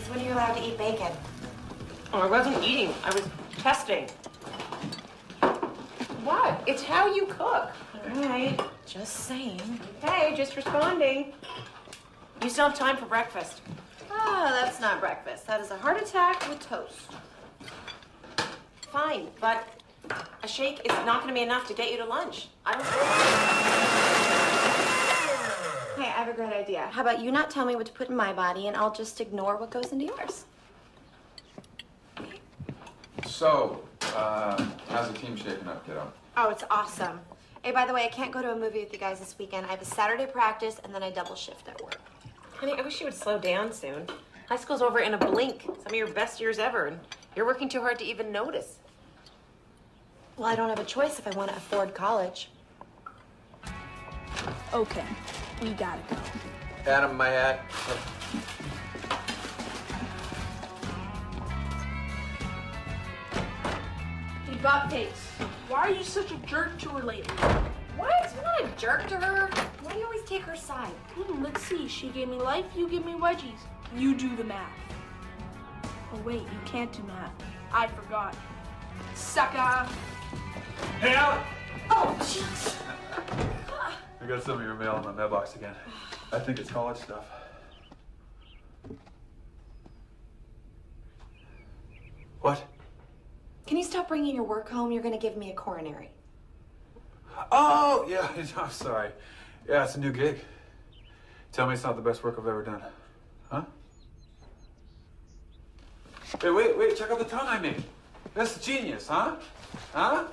When are you allowed to eat bacon? Oh, I wasn't eating. I was testing. What? It's how you cook. All right, just saying. Hey, just responding. You still have time for breakfast. Ah, that's not breakfast. That is a heart attack with toast. Fine, but a shake is not going to be enough to get you to lunch. I don't. Hey, I have a great idea. How about you not tell me what to put in my body, and I'll just ignore what goes into yours? So, how's the team shaping up, kiddo? Oh, it's awesome. Hey, by the way, I can't go to a movie with you guys this weekend. I have a Saturday practice, and then I double shift at work. Honey, I wish you would slow down soon. High school's over in a blink. Some of your best years ever, and you're working too hard to even notice. Well, I don't have a choice if I want to afford college. Okay, we gotta go. Adam, my hat. Hey, Bobcakes, why are you such a jerk to her lately? What? You're not a jerk to her. Why do you always take her side? Let's see. She gave me life, you give me wedgies. You do the math. Oh, wait, you can't do math. I forgot. Sucker! Hey, Alan! Oh, jeez. I got some of your mail in my mailbox again. I think it's college stuff. What? Can you stop bringing your work home? You're going to give me a coronary. Oh, yeah, I'm sorry. Yeah, it's a new gig. Tell me it's not the best work I've ever done. Huh? Hey, wait, check out the tongue I made. That's genius, huh? Huh?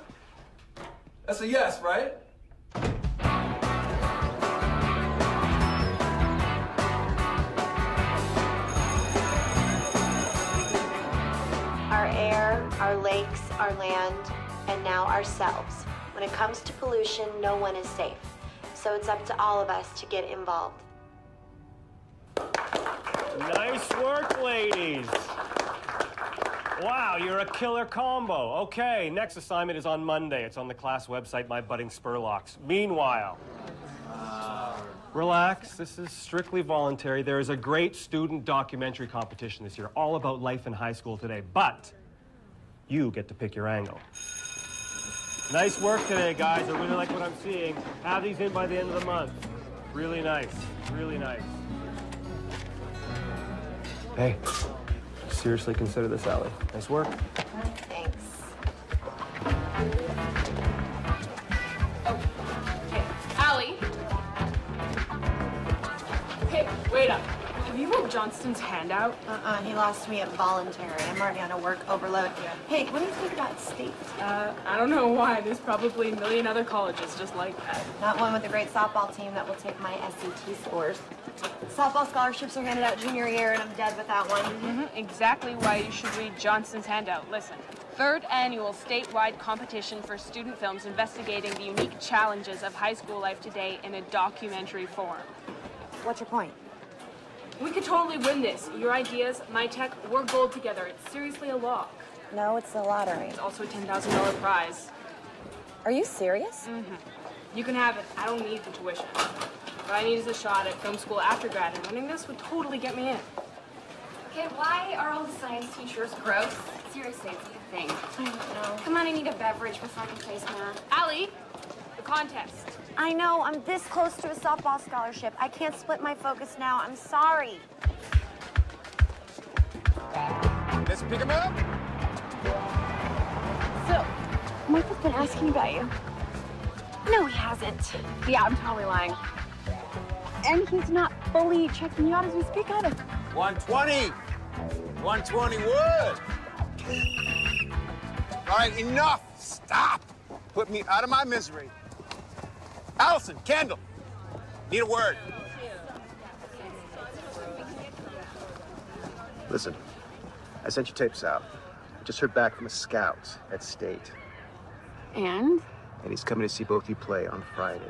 That's a yes, right? Our air, our lakes, our land, and now ourselves. When it comes to pollution, no one is safe. So it's up to all of us to get involved. Nice work, ladies. Wow, you're a killer combo. Okay, next assignment is on Monday. It's on the class website, My Budding Spurlocks. Meanwhile, relax. This is strictly voluntary. There is a great student documentary competition this year, all about life in high school today. But you get to pick your angle. Nice work today, guys. I really like what I'm seeing. Have these in by the end of the month. Really nice. Really nice. Hey, seriously consider this, Allie. Nice work. Thanks. Allie? Hey, wait up. Have you read Johnston's handout? He lost me at voluntary. I'm already on a work overload. Hey, what do you think about state? I don't know why. There's probably a million other colleges just like that. Not one with a great softball team that will take my SAT scores. Softball scholarships are handed out junior year, and I'm dead without one. Exactly why you should read Johnston's handout. Listen. Third annual statewide competition for student films investigating the unique challenges of high school life today in a documentary form. What's your point? We could totally win this. Your ideas, my tech, we're gold together. It's seriously a lock. No, it's the lottery. It's also a $10,000 prize. Are you serious? You can have it. I don't need the tuition. What I need is a shot at film school after grad, and winning this would totally get me in. Okay, why are all the science teachers gross? Seriously, it's a good thing. I don't know. Come on, I need a beverage before I can face math. Allie, the contest. I know, I'm this close to a softball scholarship. I can't split my focus now. I'm sorry. Let's pick him up. So, Michael's been asking about you. No, he hasn't. Yeah, I'm totally lying. And he's not fully checking you out as we speak either. 120. 120 wood. All right, enough. Stop. Put me out of my misery. Allison, Kendall, need a word. Listen, I sent your tapes out. I just heard back from a scout at State. And? And he's coming to see both you play on Friday.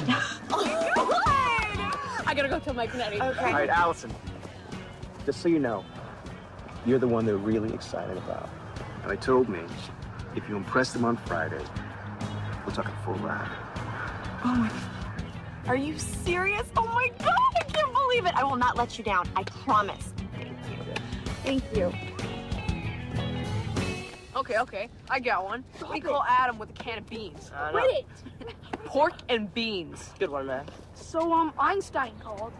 I gotta go tell Mike Nettie. Okay. All right, Allison, just so you know, you're the one they're really excited about. And they told me, if you impress them on Friday, we're talking full ride. Oh my God. Are you serious? Oh my God, I can't believe it. I will not let you down. I promise. Okay. Thank you. Okay, I got one. We call Adam with a can of beans. Quit it! Pork and beans. Good one, man. So, Einstein called.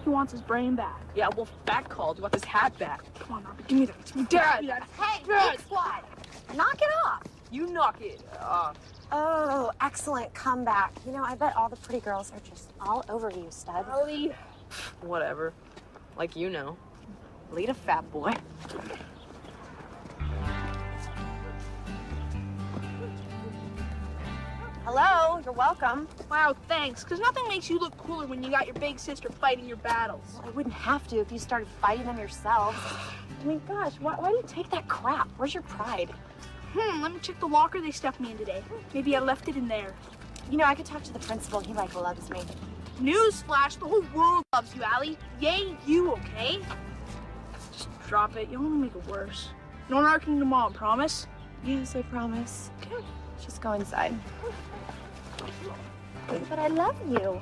He wants his brain back. Yeah, well, Fat called. You want this hat back? Come on, Robbie, give me that. It's me, Dad. Hey, Dad. Big Squad, knock it off. You knock it off. Oh, excellent comeback. You know, I bet all the pretty girls are just all over you, stud. Ellie. Whatever. Like you know. Lead a fat boy. Hello, you're welcome. Wow, thanks. Because nothing makes you look cooler when you got your big sister fighting your battles. I wouldn't have to if you started fighting them yourselves. I mean, gosh, why do you take that crap? Where's your pride? Let me check the locker they stuffed me in today. Maybe I left it in there. You know, I could talk to the principal. He, like, loves me. Newsflash, the whole world loves you, Allie. Yay, you, okay? Just drop it. You'll only make it worse. No narking to Mom, promise? Yes, I promise. Okay. Just go inside. But I love you.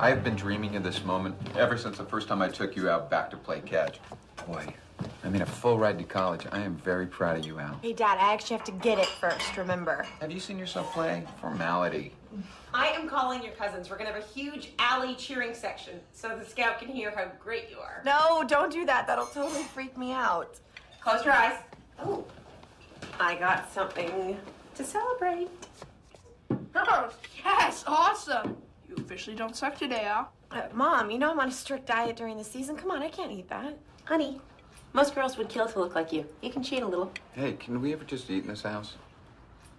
I have been dreaming of this moment ever since the first time I took you out back to play catch. Boy, I mean, a full ride to college. I am very proud of you, Al. Hey, Dad, I actually have to get it first, remember? Have you seen yourself play? Formality. I am calling your cousins. We're gonna have a huge alley cheering section so the scout can hear how great you are. No, don't do that. That'll totally freak me out. Close your eyes. Oh, I got something to celebrate. Oh, yes, awesome. You officially don't suck today, Al. Mom, you know I'm on a strict diet during the season. Come on, I can't eat that. Honey, most girls would kill to look like you. You can cheat a little. Hey, can we ever just eat in this house?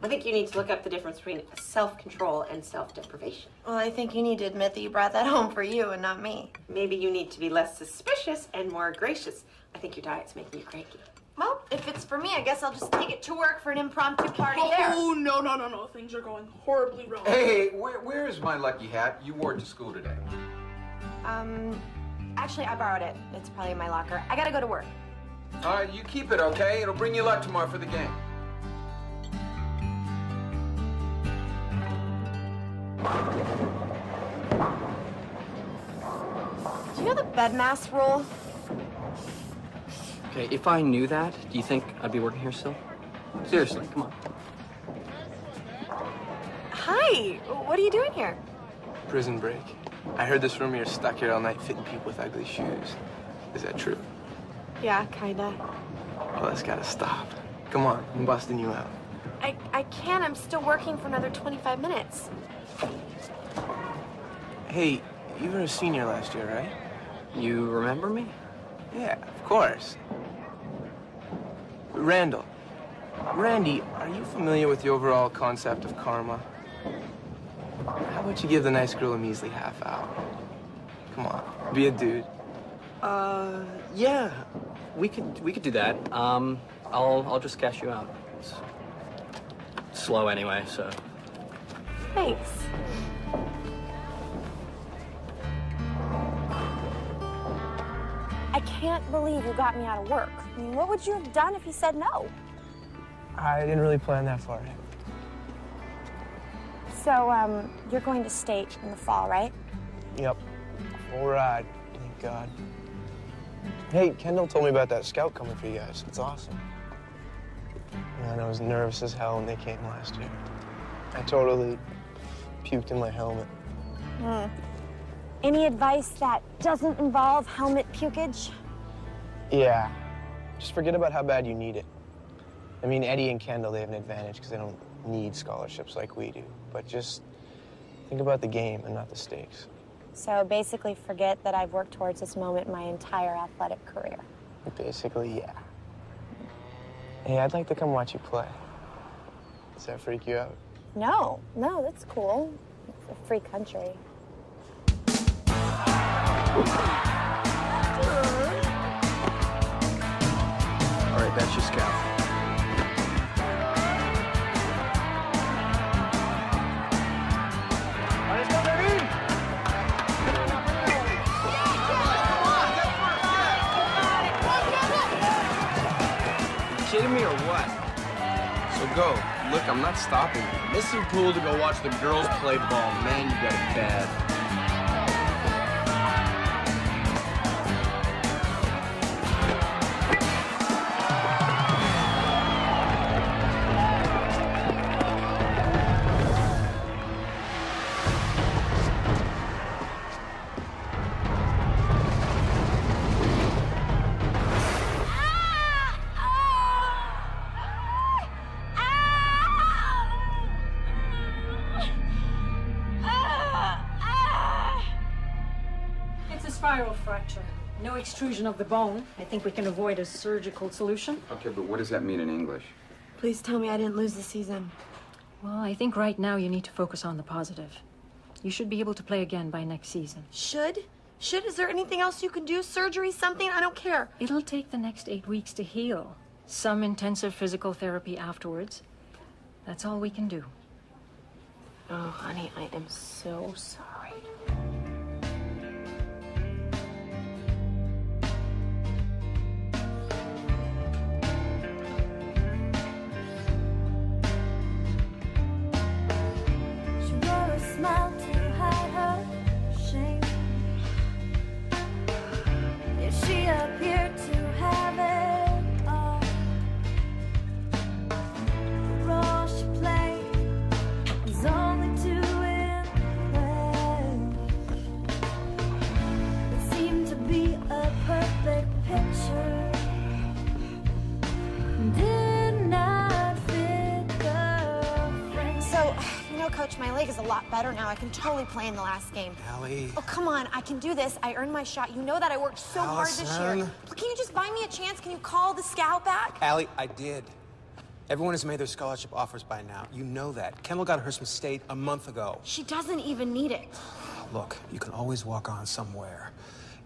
I think you need to look up the difference between self-control and self-deprivation. Well, I think you need to admit that you brought that home for you and not me. Maybe you need to be less suspicious and more gracious. I think your diet's making you cranky. Well, if it's for me, I guess I'll just take it to work for an impromptu party there. Oh, no. Things are going horribly wrong. Hey, where is my lucky hat? You wore it to school today. Actually, I borrowed it. It's probably in my locker. I gotta go to work. All right, you keep it, okay? It'll bring you luck tomorrow for the game. Do you know the bedmass rule? Okay, if I knew that, do you think I'd be working here still? Seriously, come on. Hi, what are you doing here? Prison break. I heard this rumor you're stuck here all night fitting people with ugly shoes. Is that true? Yeah, kinda. Oh, that's gotta stop. Come on, I'm busting you out. I can't. I'm still working for another 25 minutes. Hey, you were a senior last year, right? You remember me? Yeah, of course. Randall. Randy, are you familiar with the overall concept of karma? How about you give the nice girl a measly half hour? Come on, be a dude. Yeah. We could do that. I'll just cash you out. It's slow anyway, so. Thanks. I can't believe you got me out of work. I mean, what would you have done if he said no? I didn't really plan that far. So, you're going to state in the fall, right? Yep. Full ride, thank God. Hey, Kendall told me about that scout coming for you guys. It's awesome. Man, I was nervous as hell when they came last year. I totally puked in my helmet. Any advice that doesn't involve helmet pukage? Yeah. Just forget about how bad you need it. I mean, Eddie and Kendall, they have an advantage because they don't need scholarships like we do. But just think about the game and not the stakes. So basically forget that I've worked towards this moment my entire athletic career. Basically, yeah. Hey, I'd like to come watch you play. Does that freak you out? No, that's cool. It's a free country. All right, that's your scout. Kidding me or what? So go. Look, I'm not stopping you. Missing pool to go watch the girls play ball. Man, you got it bad. fracture. No extrusion of the bone. I think we can avoid a surgical solution. Okay, but what does that mean in English? Please tell me I didn't lose the season. Well, I think right now you need to focus on the positive. You should be able to play again by next season. Should? Is there anything else you can do? Surgery, something? I don't care. It'll take the next 8 weeks to heal. Some intensive physical therapy afterwards. That's all we can do. Oh, honey, I am so sorry. She wore a smile to hide her shame. Yet she appeared to have it all. The role she played was only to impress. It seemed to be a perfect picture. Did not fit the frame. So, Coach, my leg is a lot better now. I can totally play in the last game. Allie. Oh, come on. I can do this. I earned my shot. You know that I worked so hard this year. Allison. Can you just buy me a chance? Can you call the scout back? Allie, I did. Everyone has made their scholarship offers by now. You know that. Kendall got hers from state a month ago. She doesn't even need it. Look, you can always walk on somewhere.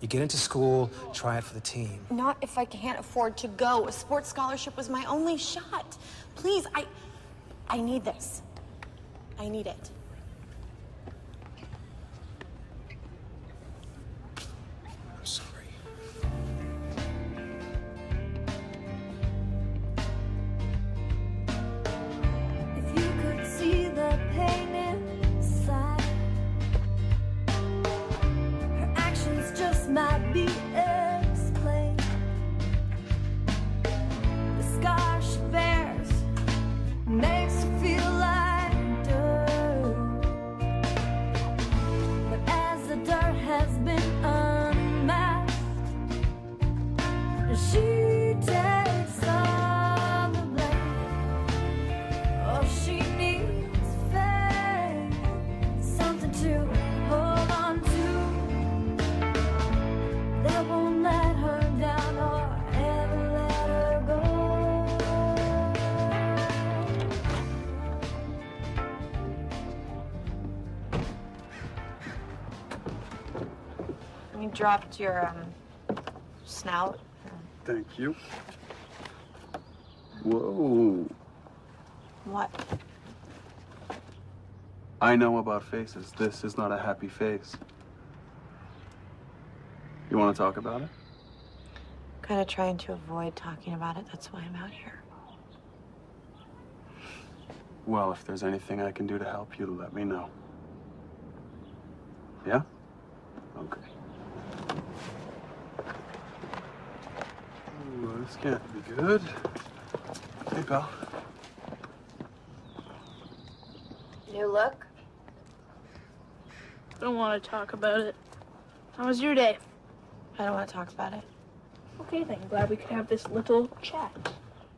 You get into school, try it for the team. Not if I can't afford to go. A sports scholarship was my only shot. Please, I need this. I need it. I'm sorry. If you could see the pain inside, her actions just might be explained. The scar she bears makes her feel like dirt. But as the dirt has been unmasked, she takes all the blame. All she needs faith, something to hold on to that won't let her down or ever let her go. You dropped your, snout. Thank you. Whoa. What? I know about faces. This is not a happy face. You want to talk about it? Kind of trying to avoid talking about it. That's why I'm out here. Well, if there's anything I can do to help you, let me know. Yeah? Okay. Ooh, this can't be good. Hey, pal. New look? I don't want to talk about it. How was your day? I don't want to talk about it. Okay, then. Glad we could have this little chat.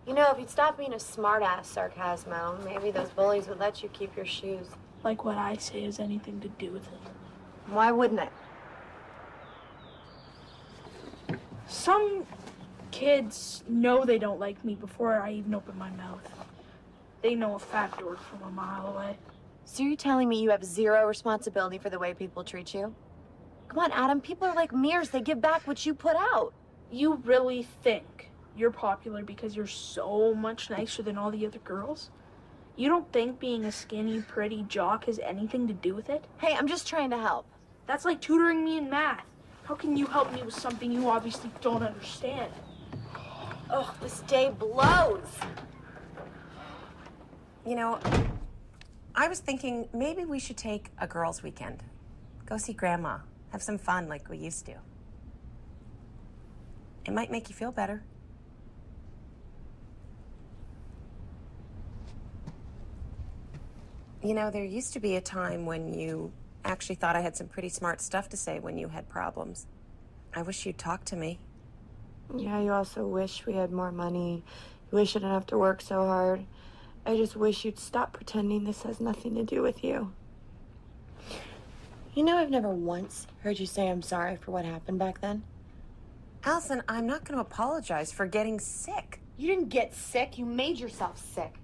You know, if you'd stop being a smartass, Sarcasmo, maybe those bullies would let you keep your shoes. Like what I say has anything to do with it. Why wouldn't it? Some kids know they don't like me before I even open my mouth. They know a fat dork from a mile away. So you're telling me you have zero responsibility for the way people treat you? Come on, Adam, people are like mirrors. They give back what you put out. You really think you're popular because you're so much nicer than all the other girls? You don't think being a skinny, pretty jock has anything to do with it? Hey, I'm just trying to help. That's like tutoring me in math. How can you help me with something you obviously don't understand? Ugh, this day blows. You know, I was thinking maybe we should take a girls' weekend. Go see Grandma. Have some fun like we used to. It might make you feel better. You know, there used to be a time when you actually thought I had some pretty smart stuff to say when you had problems. I wish you'd talk to me. Yeah, you also wish we had more money. You wish I didn't have to work so hard. I just wish you'd stop pretending this has nothing to do with you. You know I've never once heard you say I'm sorry for what happened back then. Allison, I'm not going to apologize for getting sick. You didn't get sick. You made yourself sick.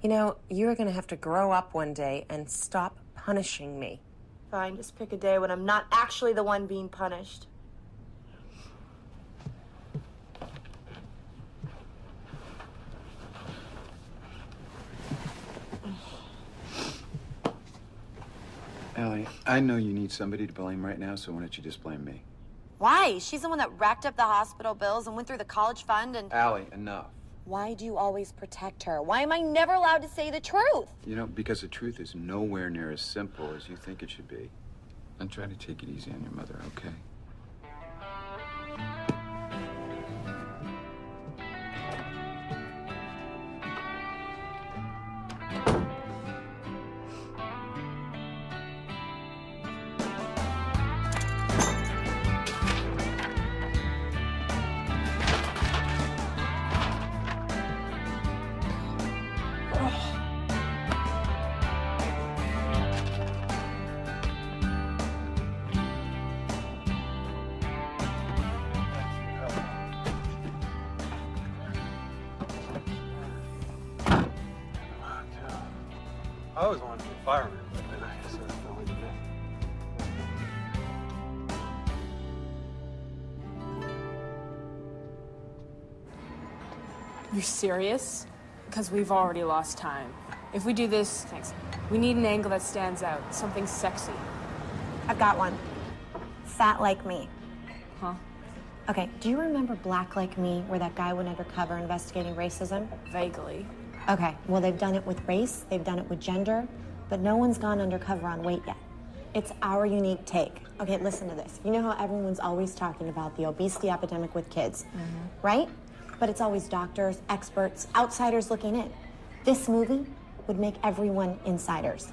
You know, you're going to have to grow up one day and stop punishing me. Fine, just pick a day when I'm not actually the one being punished. Allie, I know you need somebody to blame right now, so why don't you just blame me? Why? She's the one that racked up the hospital bills and went through the college fund and... Allie, enough. Why do you always protect her? Why am I never allowed to say the truth? You know, because the truth is nowhere near as simple as you think it should be. And try to take it easy on your mother, okay? I always wanted to be a fireman, but then I sort of fell into that. You're serious? Because we've already lost time. If we do this, thanks. We need an angle that stands out, something sexy. I've got one. Fat Like Me. Huh? Okay, do you remember Black Like Me, where that guy went undercover investigating racism? Vaguely. Okay, well, they've done it with race, they've done it with gender, but no one's gone undercover on weight yet. It's our unique take. Okay, listen to this. You know how everyone's always talking about the obesity epidemic with kids, right? But it's always doctors, experts, outsiders looking in. This movie would make everyone insiders.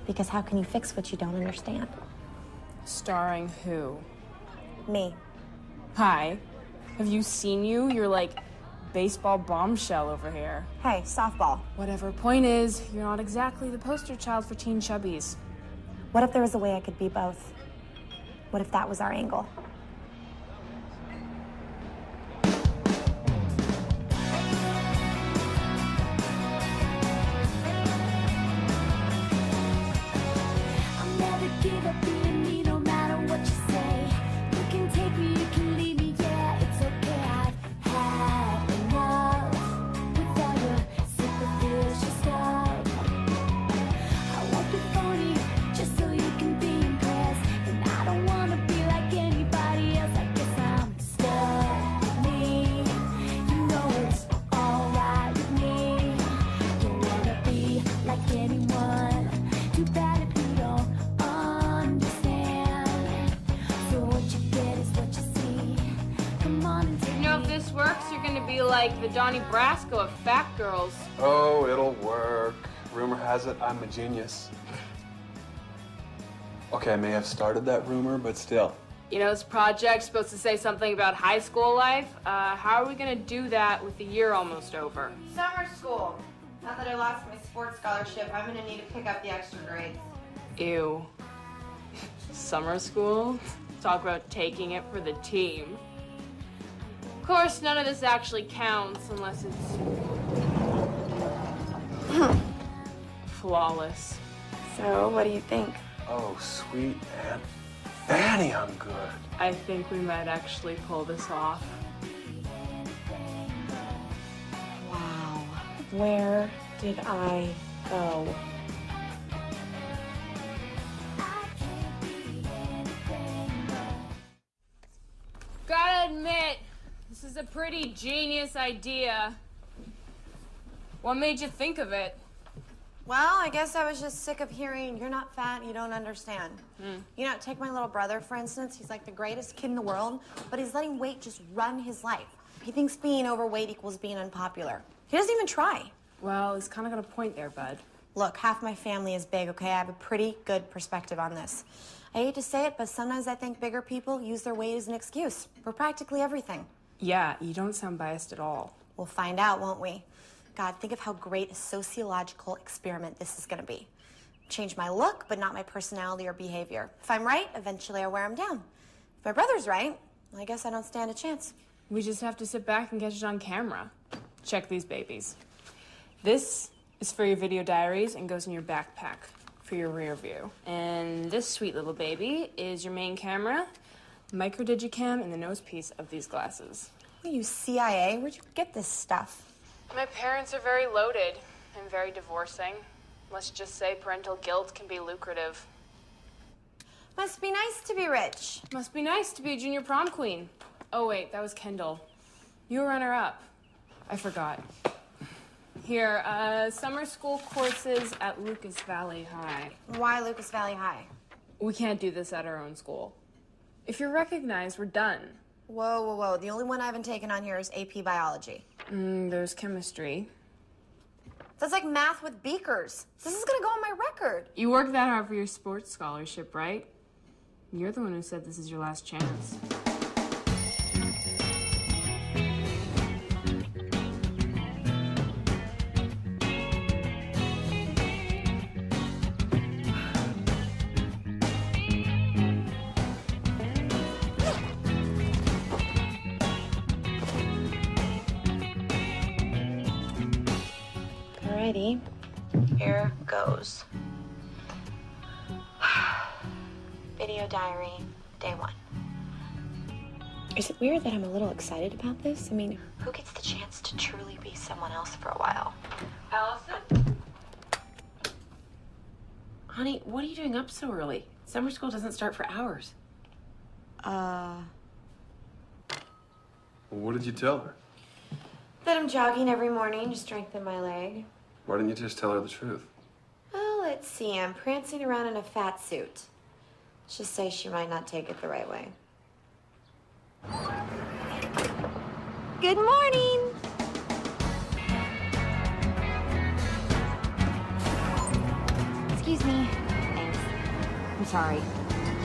Because how can you fix what you don't understand? Starring who? Me. Hi. Have you seen you? You're like baseball bombshell over here. Hey, softball. Whatever. Point is, you're not exactly the poster child for teen chubbies. What if there was a way I could be both? What if that was our angle? I'll never give up being me, no matter what you say. You can take me, you can leave me, yeah, it's okay. I've had enough with all your superficial stuff. I won't be phony just so you can be impressed. And I don't wanna be like anybody else. I guess I'm stuck with me. You know it's alright with me. Don't wanna be like anyone. Too bad if you don't understand. So what you get is what you see. Come on and take You know, if this works, you're gonna be like the Donnie Brasco of Fat Girls. Oh, it'll work. Rumor has it I'm a genius. Okay, I may have started that rumor, but still. You know, this project's supposed to say something about high school life. How are we gonna do that with the year almost over? Summer school. Now that I lost my sports scholarship, I'm gonna need to pick up the extra grades. Ew. Summer school? Talk about taking it for the team. Of course, none of this actually counts unless it's flawless. So, what do you think? Oh, sweet Aunt Fanny, I'm good. I think we might actually pull this off. Wow. Where did I go? Gotta admit, this is a pretty genius idea. What made you think of it? Well, I guess I was just sick of hearing, you're not fat, you don't understand. You know, take my little brother, for instance. He's like the greatest kid in the world, but he's letting weight just run his life. He thinks being overweight equals being unpopular. He doesn't even try. Well, he's kind of got a point there, bud. Look, half my family is big, okay? I have a pretty good perspective on this. I hate to say it, but sometimes I think bigger people use their weight as an excuse for practically everything. Yeah, you don't sound biased at all. We'll find out, won't we? God, think of how great a sociological experiment this is gonna be. change my look, but not my personality or behavior. If I'm right, eventually I wear them down. If my brother's right, I guess I don't stand a chance. We just have to sit back and catch it on camera. Check these babies. This is for your video diaries and goes in your backpack for your rear view. And this sweet little baby is your main camera, micro digicam, and the nose piece of these glasses. Are you CIA? Where'd you get this stuff? My parents are very loaded and very divorcing. Let's just say parental guilt can be lucrative. Must be nice to be rich. Must be nice to be a junior prom queen. Oh wait, that was Kendall. You were runner-up. I forgot. Here, summer school courses at Lucas Valley High. Why Lucas Valley High? We can't do this at our own school. If you're recognized, we're done. Whoa, whoa, whoa. The only one I haven't taken on here is AP Biology. There's chemistry. That's like math with beakers. This is gonna go on my record. You worked that hard for your sports scholarship, right? You're the one who said this is your last chance. Alrighty, here goes. Video diary, day 1. Is it weird that I'm a little excited about this? I mean, who gets the chance to truly be someone else for a while? Allison? Honey, what are you doing up so early? Summer school doesn't start for hours. Well, what did you tell her? That I'm jogging every morning to strengthen my leg. Why didn't you just tell her the truth? Well, let's see. I'm prancing around in a fat suit. Let's just say she might not take it the right way. Good morning. Excuse me. Thanks. I'm sorry.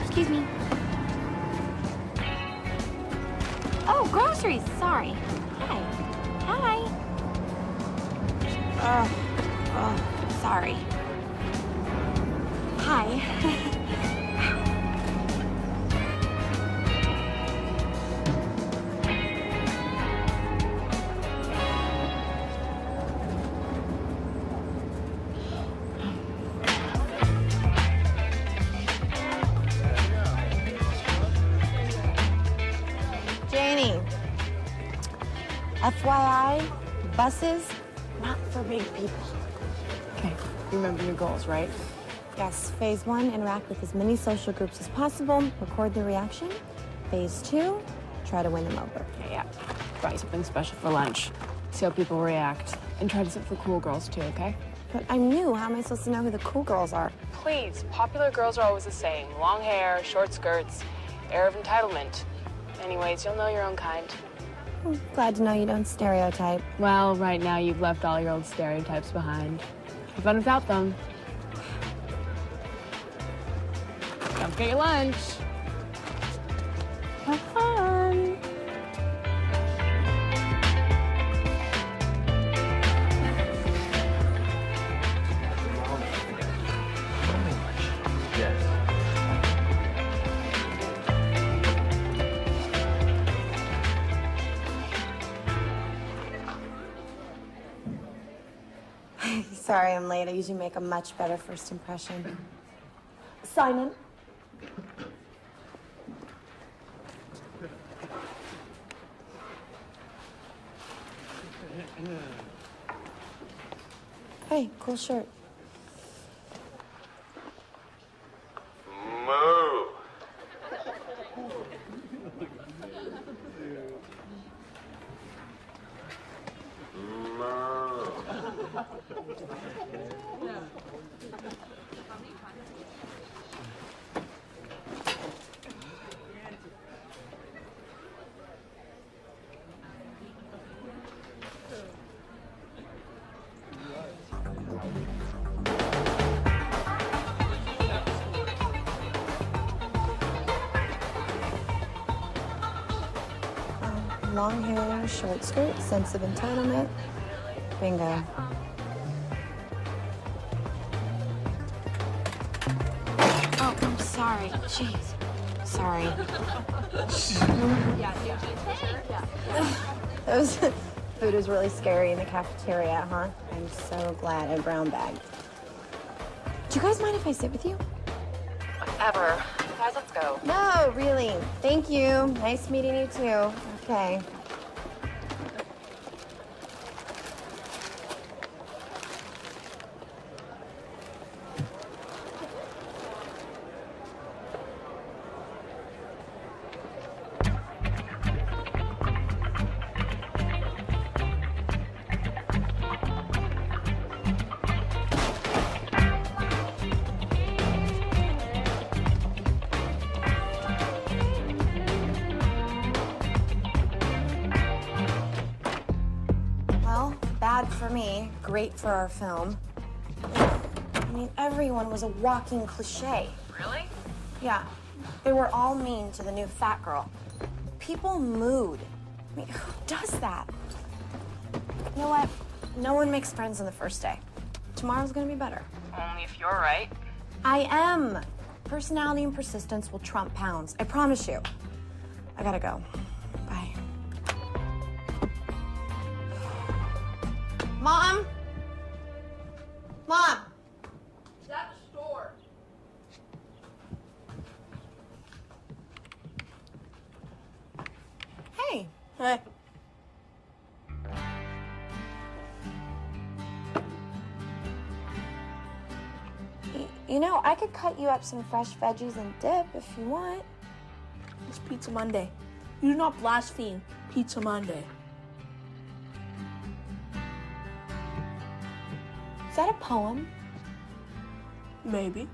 Excuse me. Oh, groceries. Sorry. Hi. Hi. Sorry. Hi. Janie, FYI, buses, not for big people. Okay, you remember your goals, right? Yes, phase 1, interact with as many social groups as possible, record their reaction. Phase 2, try to win them over. Yeah. Brought you something special for lunch. See how people react. And try to sit for cool girls too, okay? But I'm new. How am I supposed to know who the cool girls are? Please, popular girls are always the same. Long hair, short skirts, air of entitlement. Anyways, you'll know your own kind. Glad to know you don't stereotype. Well, right now you've left all your old stereotypes behind. Have fun without them. Don't forget your lunch. Have fun. Sorry I'm late. I usually make a much better first impression. Sign in. Hey, cool shirt. Moo. Long hair, short skirt, sense of entitlement. Bingo. sorry. Jeez. Sorry. Those food was really scary in the cafeteria, huh? I'm so glad I brown bagged. Do you guys mind if I sit with you? Whatever. Guys, let's go. No, really. Thank you. Nice meeting you too. Okay. Bad for me, great for our film. I mean, everyone was a walking cliche. Really? Yeah, they were all mean to the new fat girl. People mood. I mean, who does that? You know what? No one makes friends on the first day. Tomorrow's gonna be better. Only if you're right. I am. Personality and persistence will trump pounds. I promise you. I gotta go. Bye. Mom? Mom? It's at the store. Hey. Hey. You know, I could cut you up some fresh veggies and dip if you want. It's Pizza Monday. You do not blaspheme Pizza Monday. Is that a poem? Maybe.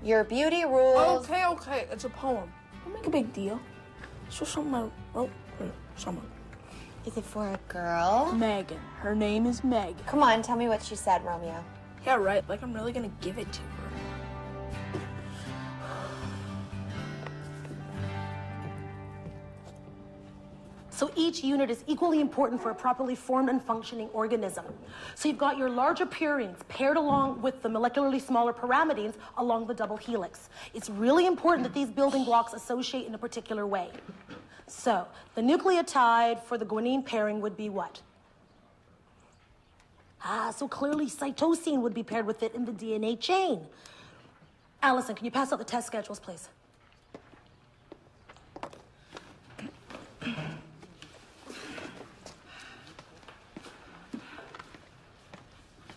Your beauty rules. Okay. It's a poem. Don't make a big deal. It's just something I wrote for someone. Is it for a girl? Megan. Her name is Meg. Come on, tell me what she said, Romeo. Yeah, right. Like I'm really gonna give it to her. So each unit is equally important for a properly formed and functioning organism. So you've got your larger purines paired along with the molecularly smaller pyrimidines along the double helix. It's really important that these building blocks associate in a particular way. So the nucleotide for the guanine pairing would be what? So clearly cytosine would be paired with it in the DNA chain. Allison, can you pass out the test schedules, please?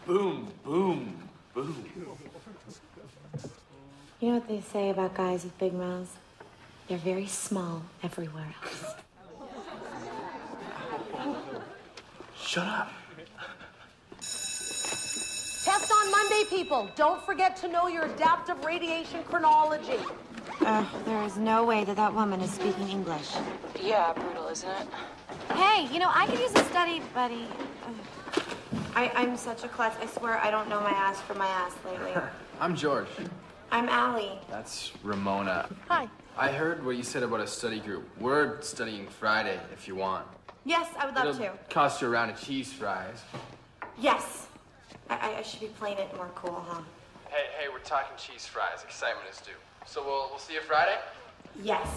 Boom, boom, boom. You know what they say about guys with big mouths? They're very small everywhere else. Shut up. Test on Monday, people. Don't forget to know your adaptive radiation chronology. There is no way that that woman is speaking English. Yeah, brutal, isn't it? Hey, you know, I could use a study buddy. I'm such a klutz. I swear I don't know my ass from my ass lately. I'm George. I'm Allie. That's Ramona. Hi. I heard what you said about a study group. We're studying Friday if you want. Yes, I would love It'll to. cost you a round of cheese fries. Yes. I should be playing it more cool, huh? Hey, we're talking cheese fries. Excitement is due. So we'll see you Friday? Yes.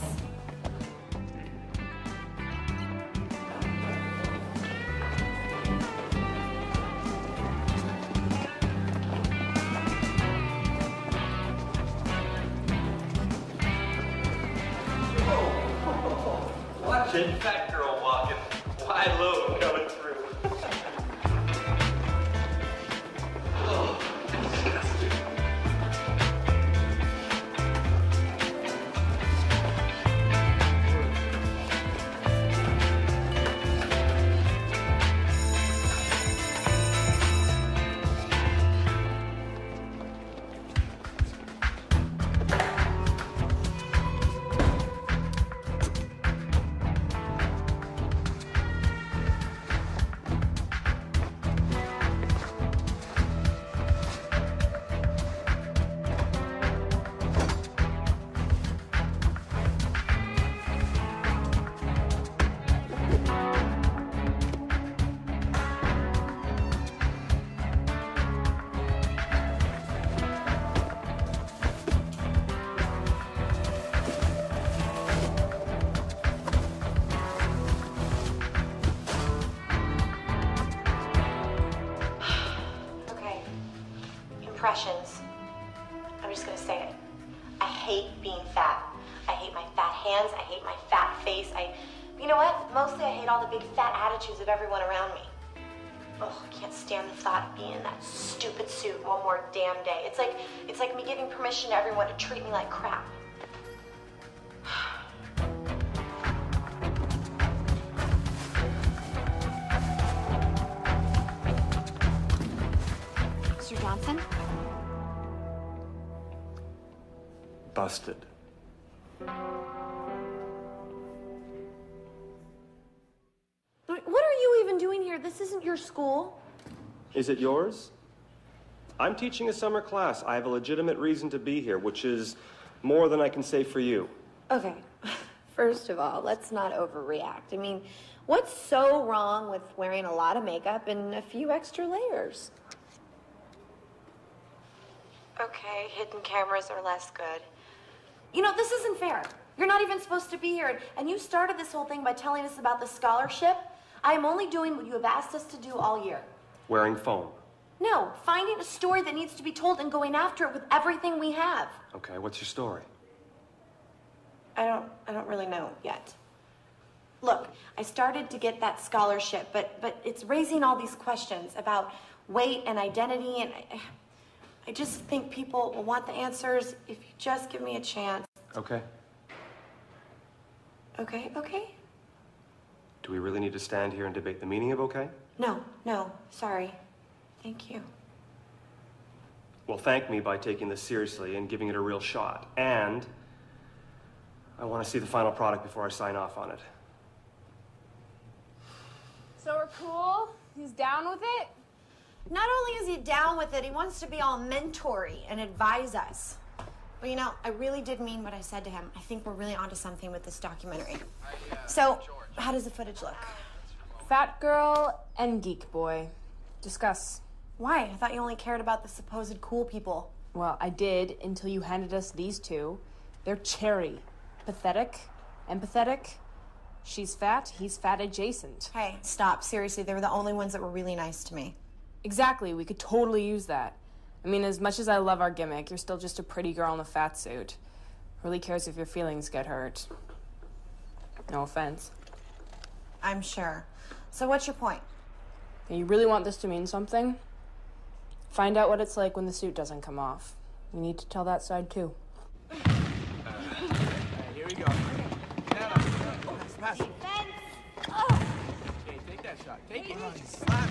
Watch it, fat girl walking, wide load coming through. impressions. I'm just gonna say it. I hate being fat. I hate my fat hands. I hate my fat face. You know what? Mostly I hate all the big fat attitudes of everyone around me. Oh, I can't stand the thought of being in that stupid suit one more damn day. It's like me giving permission to everyone to treat me like crap. Mr. Johnson? Busted. What are you even doing here? This isn't your school. Is it yours? I'm teaching a summer class. I have a legitimate reason to be here, which is more than I can say for you. Okay, first of all, let's not overreact. I mean, what's so wrong with wearing a lot of makeup and a few extra layers? Okay, hidden cameras are less good. You know, this isn't fair. You're not even supposed to be here, and you started this whole thing by telling us about the scholarship. I am only doing what you have asked us to do all year. Wearing foam. No, finding a story that needs to be told and going after it with everything we have. Okay, what's your story? I don't really know yet. Look, I started to get that scholarship, but it's raising all these questions about weight and identity, and I just think people will want the answers if you just give me a chance. Okay. Okay? Do we really need to stand here and debate the meaning of okay? No, sorry. Thank you. Well, thank me by taking this seriously and giving it a real shot. And I want to see the final product before I sign off on it. So we're cool? He's down with it? Not only is he down with it, he wants to be all mentory and advise us. Well, you know, I really did mean what I said to him. I think we're really onto something with this documentary. So, how does the footage look? Fat girl and geek boy. Discuss. Why? I thought you only cared about the supposed cool people. Well, I did until you handed us these two. They're cherry. Pathetic. Empathetic. She's fat, he's fat adjacent. Hey, stop. Seriously, they were the only ones that were really nice to me. Exactly, we could totally use that. I mean, as much as I love our gimmick, you're still just a pretty girl in a fat suit. Who really cares if your feelings get hurt? No offense. I'm sure. So what's your point? You really want this to mean something? Find out what it's like when the suit doesn't come off. You need to tell that side too. Here we go. Pass. Okay, take that shot. Take it. Slap.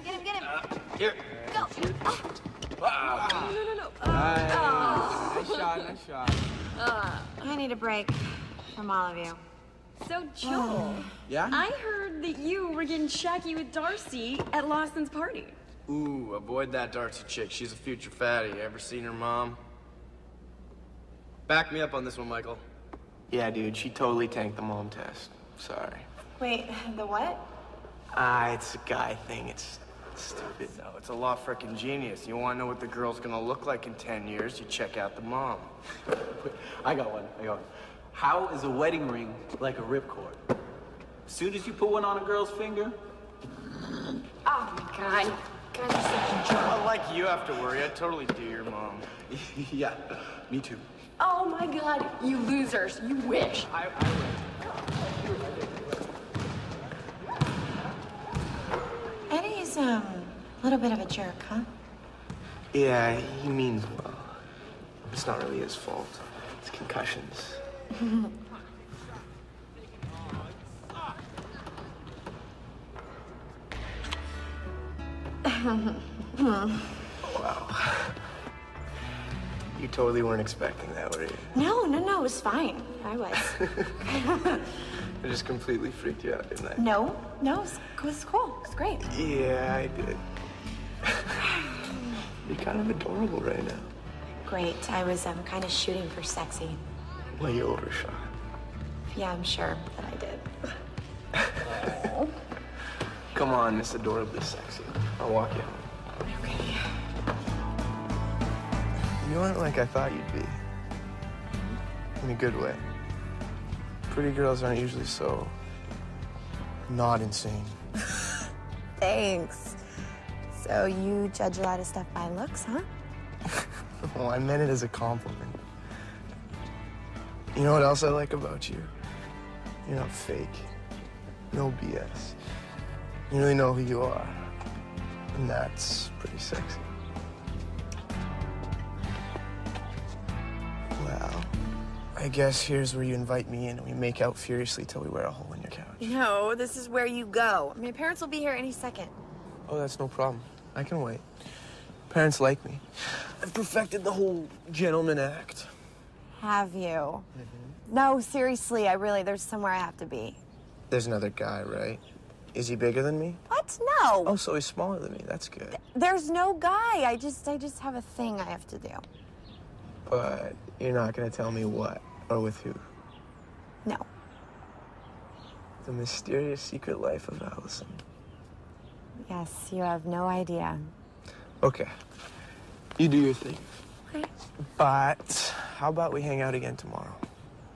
Get him. Here. Go. No. Nice shot. I need a break from all of you. So, Joel, Yeah? I heard that you were getting shacky with Darcy at Lawson's party. Ooh, avoid that Darcy chick. She's a future fatty. Ever seen her mom? Back me up on this one, Michael. Yeah, dude, she totally tanked the mom test. Sorry. Wait, the what? It's a guy thing. It's stupid. No, it's a law frickin' genius. You wanna know what the girl's gonna look like in 10 years, you check out the mom. I got one. How is a wedding ring like a ripcord? As soon as you put one on a girl's finger, Oh my God. God, you're such a jerk. Unlike you have to worry, I'd totally do your mom. yeah, me too. Oh my God, you losers. You wish. Eddie's, a little bit of a jerk, huh? Yeah, he means well. It's not really his fault. It's concussions. Wow. You totally weren't expecting that, were you? No, it was fine. I was. I just completely freaked you out, didn't I? No, it was cool. It was great. Yeah, I did. You're kind of adorable right now. Great. I was kind of shooting for sexy. Well, you overshot. Yeah, I'm sure that I did. Come on, Miss Adorably Sexy. I'll walk you home. Okay. You aren't like I thought you'd be. In a good way. Pretty girls aren't usually so not insane. Thanks. So you judge a lot of stuff by looks, huh? Well, I meant it as a compliment. You know what else I like about you? You're not fake. No BS. You really know who you are. And that's pretty sexy. Well, I guess here's where you invite me in and we make out furiously till we wear a hole in your couch. No, this is where you go. My parents will be here any second. Oh, that's no problem. I can wait. Parents like me. I've perfected the whole gentleman act. Have you? No, seriously, there's somewhere I have to be. There's another guy, right? Is he bigger than me? What? No. Oh, so he's smaller than me. That's good. There's no guy. I just have a thing I have to do. But you're not gonna tell me what or with who? No. The mysterious secret life of Allison. Yes, you have no idea. Okay. You do your thing. Okay. But how about we hang out again tomorrow?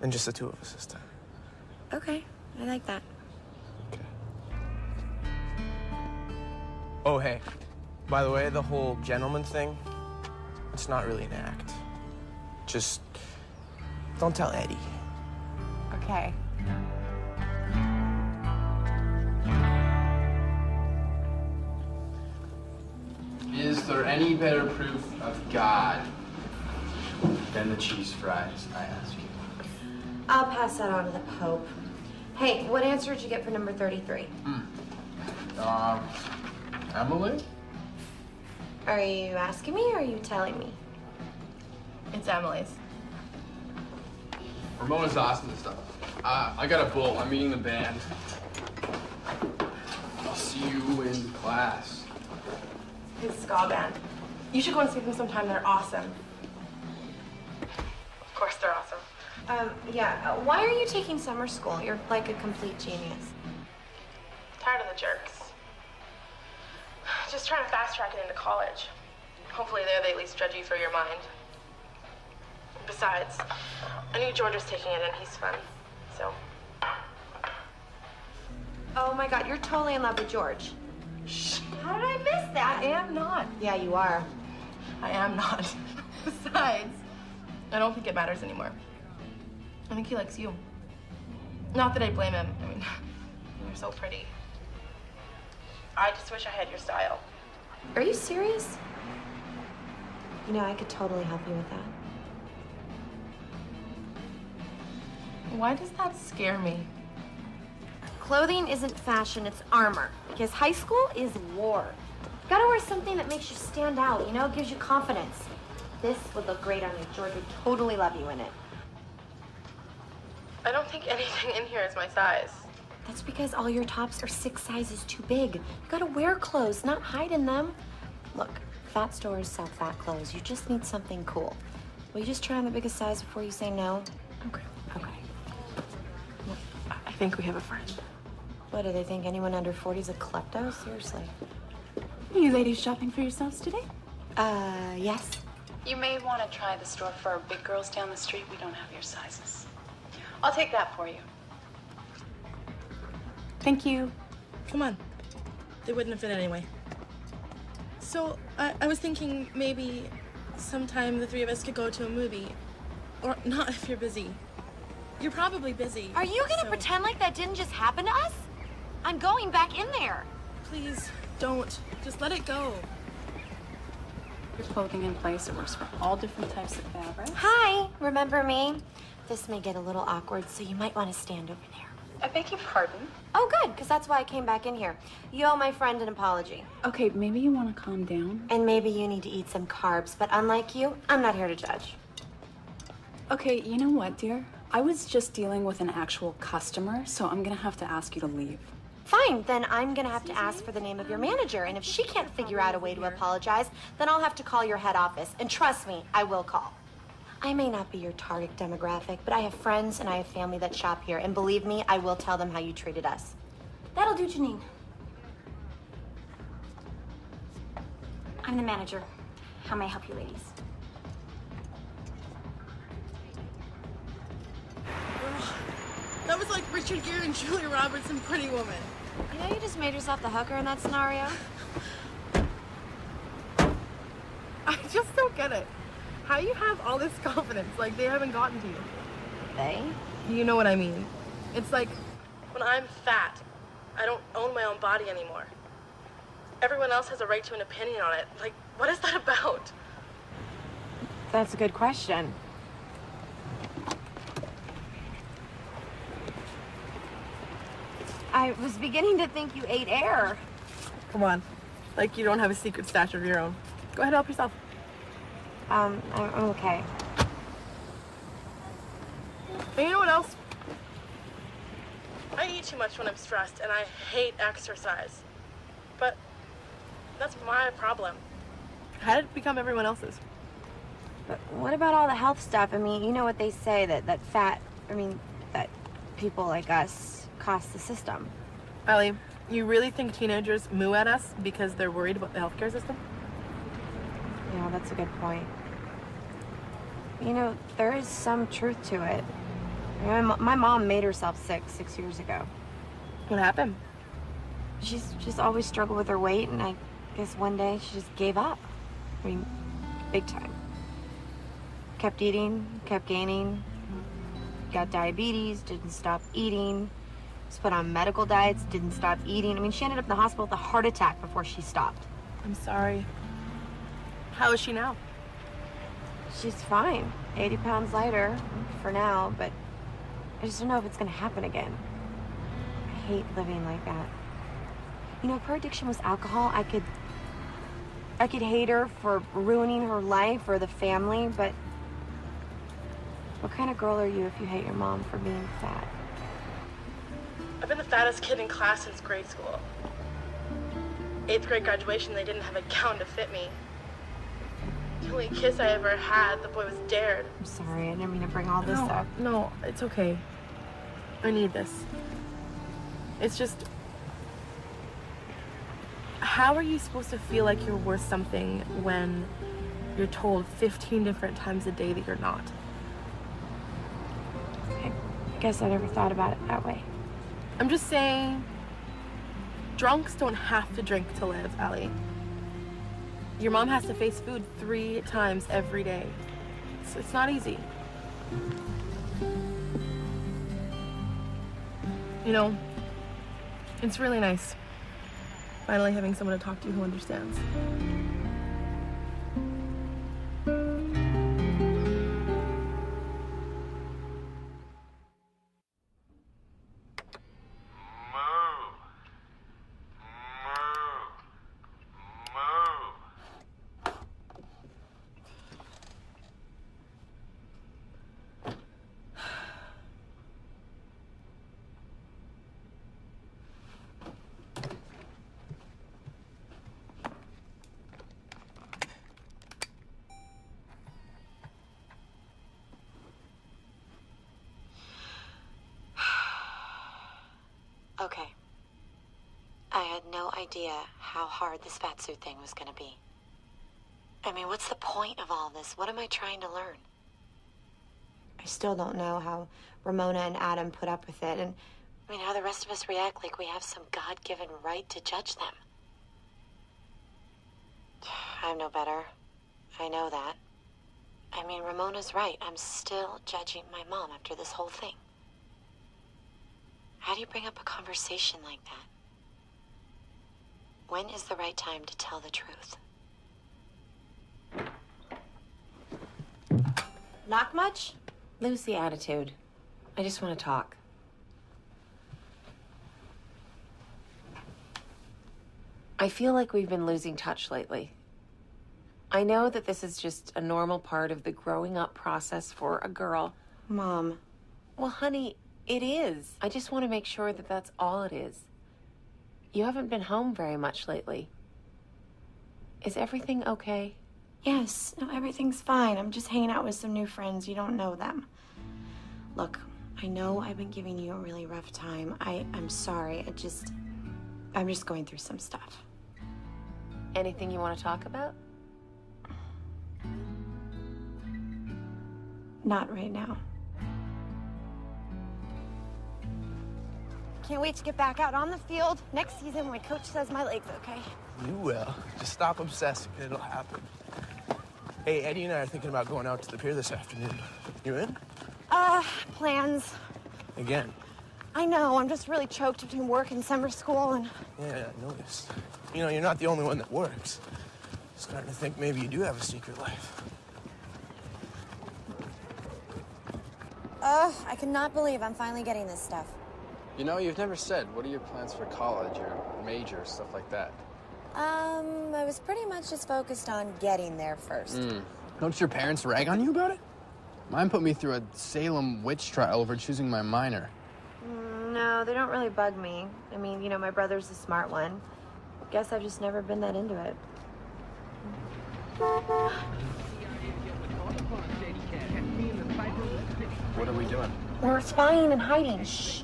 And just the two of us this time. Okay, I like that. Oh, hey. By the way, the whole gentleman thing, it's not really an act. Just don't tell Eddie. Okay. Is there any better proof of God than the cheese fries, I ask you? I'll pass that on to the Pope. Hey, what answer did you get for number 33? Emily? Are you asking me or are you telling me? It's Emily's. Ramona's awesome and stuff. I got a bull. I'm meeting the band. I'll see you in class. His ska band. You should go and see them sometime. They're awesome. Of course they're awesome. Why are you taking summer school? You're like a complete genius. Tired of the jerks. Just trying to fast track it into college. Hopefully there they at least judge you for your mind. Besides, I knew George was taking it and he's fun, so. Oh my God, you're totally in love with George. Shh. How did I miss that? I am not. Yeah, you are. I am not. Besides, I don't think it matters anymore. I think he likes you. Not that I blame him. I mean, you're so pretty. I just wish I had your style. Are you serious? You know, I could totally help you with that. Why does that scare me? Clothing isn't fashion, it's armor. Because high school is war. You gotta wear something that makes you stand out, you know, gives you confidence. This would look great on you. George would totally love you in it. I don't think anything in here is my size. That's because all your tops are 6 sizes too big. You gotta wear clothes, not hide in them. Look, fat stores sell fat clothes. You just need something cool. Will you just try on the biggest size before you say no? Okay. Okay. I think we have a friend. What, do they think anyone under 40 is a klepto? Seriously. Are you ladies shopping for yourselves today? Yes. You may want to try the store for our big girls down the street. We don't have your sizes. I'll take that for you. Thank you. Come on. They wouldn't have fit anyway. So, I was thinking maybe sometime the three of us could go to a movie. Or not if you're busy. You're probably busy. Are you gonna pretend like that didn't just happen to us? I'm going back in there. Please, don't. Just let it go. Your clothing in place. It works for all different types of fabrics. Hi, remember me? This may get a little awkward, so you might want to stand over there. I beg your pardon? Oh, good, because that's why I came back in here. You owe my friend an apology. Okay, maybe you want to calm down. And maybe you need to eat some carbs, but unlike you, I'm not here to judge. Okay, you know what, dear? I was just dealing with an actual customer, so I'm gonna have to ask you to leave. Fine, then I'm gonna have to ask for the name of your manager, and if she can't figure out a way to apologize, then I'll have to call your head office. And trust me, I will call. I may not be your target demographic, but I have friends and I have family that shop here, and believe me, I will tell them how you treated us. That'll do, Janine. I'm the manager. How may I help you, ladies? That was like Richard Gere and Julia Roberts in Pretty Woman. You know you just made yourself the hooker in that scenario? I just don't get it. How you have all this confidence, like they haven't gotten to you. They? You know what I mean. It's like when I'm fat, I don't own my own body anymore. Everyone else has a right to an opinion on it. Like, what is that about? That's a good question. I was beginning to think you ate air. Come on. Like you don't have a secret stash of your own. Go ahead, help yourself. I'm okay. And you know what else? I eat too much when I'm stressed, and I hate exercise. But that's my problem. How did it become everyone else's? But what about all the health stuff? I mean, you know what they say, that people like us cost the system. Allie, you really think teenagers moo at us because they're worried about the healthcare system? Yeah, that's a good point. You know, there is some truth to it. My mom made herself sick 6 years ago. What happened? She's just always struggled with her weight, and I guess one day she just gave up. I mean, big time. Kept eating, kept gaining, got diabetes, didn't stop eating, was put on medical diets, didn't stop eating. I mean, she ended up in the hospital with a heart attack before she stopped. I'm sorry. How is she now? She's fine. 80 pounds lighter for now, but I just don't know if it's gonna happen again. I hate living like that. You know, if her addiction was alcohol, I could hate her for ruining her life or the family, but what kind of girl are you if you hate your mom for being fat? I've been the fattest kid in class since grade school. 8th grade graduation, they didn't have a gown to fit me. The only kiss I ever had, the boy was dared. I'm sorry, I didn't mean to bring all this up. No, it's okay. I need this. It's just, how are you supposed to feel like you're worth something when you're told 15 different times a day that you're not? I guess I never thought about it that way. I'm just saying, drunks don't have to drink to live, Allie. Your mom has to face food 3 times every day. It's not easy. You know, it's really nice finally having someone to talk to who understands. Okay. I had no idea how hard this fatsuit thing was gonna be. I mean, what's the point of all this? What am I trying to learn? I still don't know how Ramona and Adam put up with it, and I mean, how the rest of us react like we have some God-given right to judge them. I'm no better. I know that. I mean, Ramona's right. I'm still judging my mom after this whole thing. How do you bring up a conversation like that? When is the right time to tell the truth? Not much? Lose the attitude. I just want to talk. I feel like we've been losing touch lately. I know that this is just a normal part of the growing up process for a girl. Mom. Well, honey, it is. I just want to make sure that that's all it is. You haven't been home very much lately. Is everything okay? Yes, no, everything's fine. I'm just hanging out with some new friends. You don't know them. Look, I know I've been giving you a really rough time. I'm sorry. I'm just going through some stuff. Anything you want to talk about? Not right now. Can't wait to get back out on the field next season when my coach says my leg's okay. You will. Just stop obsessing. It'll happen. Hey, Eddie and I are thinking about going out to the pier this afternoon. You in? Plans. Again. I know, I'm just really choked between work and summer school and... Yeah, I noticed. You know, you're not the only one that works. Starting to think maybe you do have a secret life. I cannot believe I'm finally getting this stuff. You know, you've never said, what are your plans for college or major, stuff like that? I was pretty much just focused on getting there first. Don't your parents rag on you about it? Mine put me through a Salem witch trial over choosing my minor. No, they don't really bug me. I mean, you know, my brother's the smart one. Guess I've just never been that into it. What are we doing? We're spying and hiding. Shh.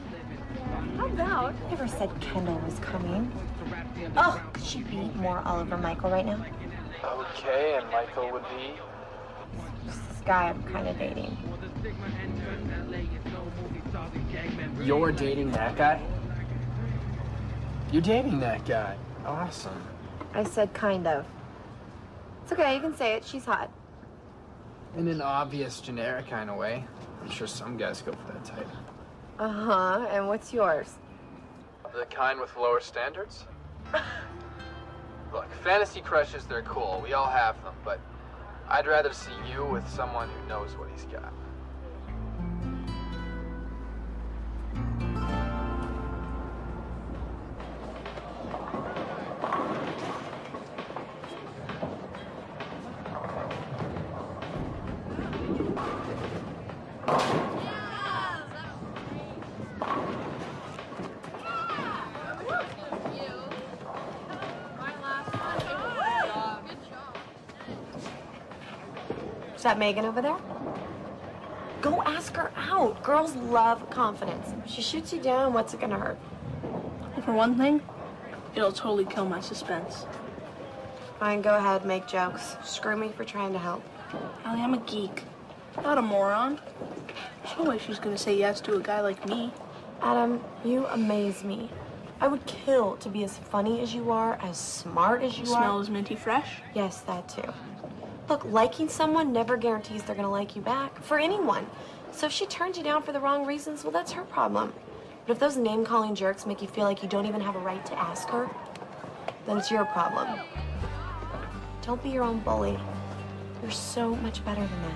How about? Never said Kendall was coming. Oh, could she be more all over Michael right now? Okay, and Michael would be? This guy I'm kind of dating. You're dating that guy? You're dating that guy. Awesome. I said kind of. It's okay, you can say it. She's hot. In an obvious, generic kind of way. I'm sure some guys go for that type. Uh-huh, and what's yours? The kind with lower standards? Look, fantasy crushes, they're cool. We all have them, but I'd rather see you with someone who knows what he's got. Is that Megan over there? Go ask her out. Girls love confidence. If she shoots you down, what's it gonna hurt? For one thing, it'll totally kill my suspense. Fine, go ahead, make jokes. Screw me for trying to help. Allie, I'm a geek, not a moron. There's no way she's gonna say yes to a guy like me. Adam, you amaze me. I would kill to be as funny as you are, as smart as you are. Smell is minty fresh? Yes, that too. Look, liking someone never guarantees they're gonna like you back, for anyone. So if she turns you down for the wrong reasons, well, that's her problem. But if those name-calling jerks make you feel like you don't even have a right to ask her, then it's your problem. Don't be your own bully. You're so much better than that.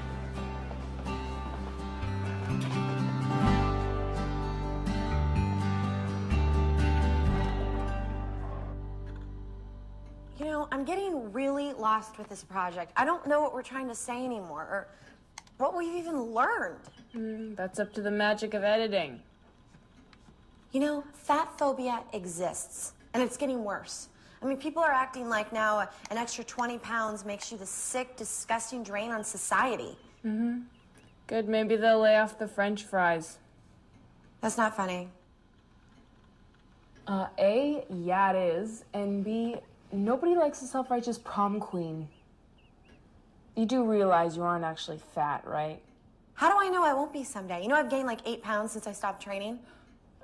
You know, I'm getting really lost with this project. I don't know what we're trying to say anymore, or what we've even learned. That's up to the magic of editing. You know, fat phobia exists, and it's getting worse. I mean, people are acting like now an extra 20 pounds makes you the sick, disgusting drain on society. Good, maybe they'll lay off the French fries. That's not funny. A, yeah it is, and B, nobody likes a self-righteous prom queen. You do realize you aren't actually fat, right? How do I know I won't be someday? You know, I've gained like 8 pounds since I stopped training.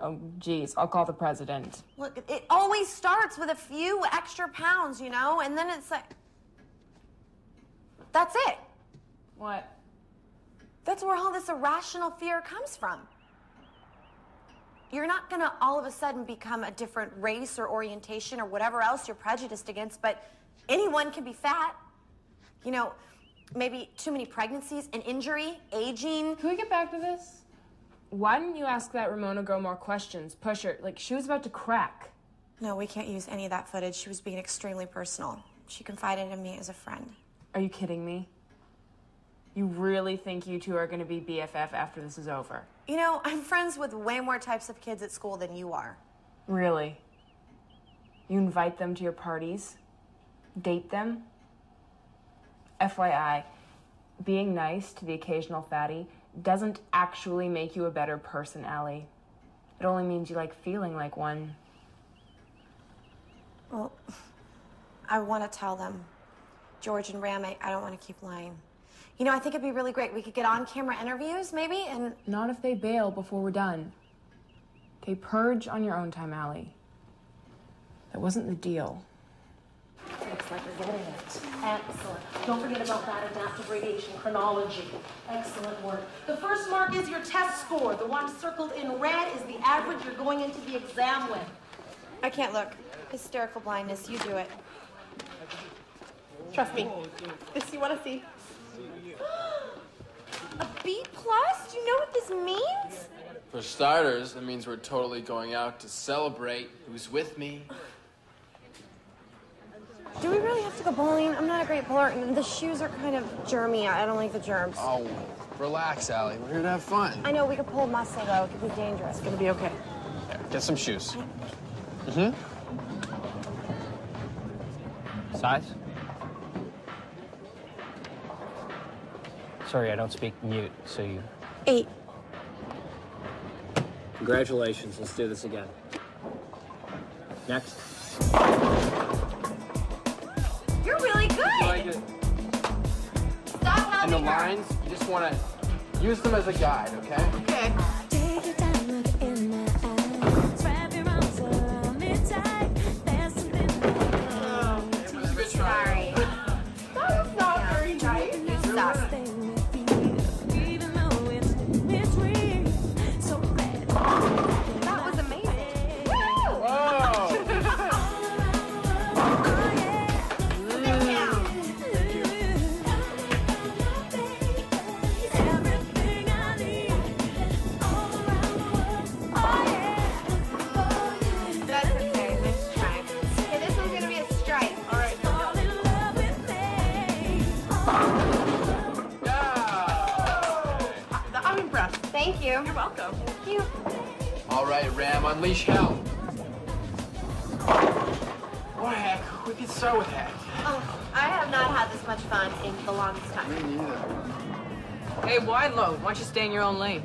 Oh, geez, I'll call the president. Look, it always starts with a few extra pounds, you know? And then it's like... That's it. What? That's where all this irrational fear comes from. You're not gonna all of a sudden become a different race or orientation or whatever else you're prejudiced against, but anyone can be fat. You know, maybe too many pregnancies, an injury, aging. Can we get back to this? Why didn't you ask that Ramona girl more questions? Push her, like she was about to crack. No, we can't use any of that footage. She was being extremely personal. She confided in me as a friend. Are you kidding me? You really think you two are gonna be BFF after this is over? You know, I'm friends with way more types of kids at school than you are. Really? You invite them to your parties? Date them? FYI, being nice to the occasional fatty doesn't actually make you a better person, Allie. It only means you like feeling like one. Well, I want to tell them. George and Ram, I don't want to keep lying. You know, I think it'd be really great. We could get on-camera interviews, maybe, and... Not if they bail before we're done. Okay, purge on your own time, Allie. That wasn't the deal. looks like you're getting it. Excellent. Don't forget about that adaptive radiation chronology. Excellent work. The first mark is your test score. The one circled in red is the average you're going into the exam with. I can't look. Hysterical blindness. You do it. Trust me. This you want to see. A B+? Do you know what this means? For starters, it means we're totally going out to celebrate. Who's with me? Do we really have to go bowling? I'm not a great bowler, and the shoes are kind of germy. I don't like the germs. Oh, relax, Allie. We're here to have fun. I know, we could pull muscle, though. It could be dangerous. It's gonna be okay. There, get some shoes. Size? Sorry, I don't speak mute, so you... 8. Congratulations. Let's do this again. Next. You're really good! You like it? Stop helping And the her. lines, you just want to use them as a guide, okay? Okay. Take your time, look in my eyes. Wrap your arms around me tight. There's something It was a good try. Sorry. That was not very nice. You suck. even though it's weird. So bad. That was amazing. Whoa! Everything I need. All around the world. Oh yeah. That's okay. Nice try. Okay, this one's gonna be a strike. All right. Fall in love with me. I'm impressed. Thank you. You're welcome. Thank you. All right, Ram, unleash hell. Or heck, we could start with heck. Oh, I have not had this much fun in the longest time. Me neither. Hey, wide load. Why don't you stay in your own lane?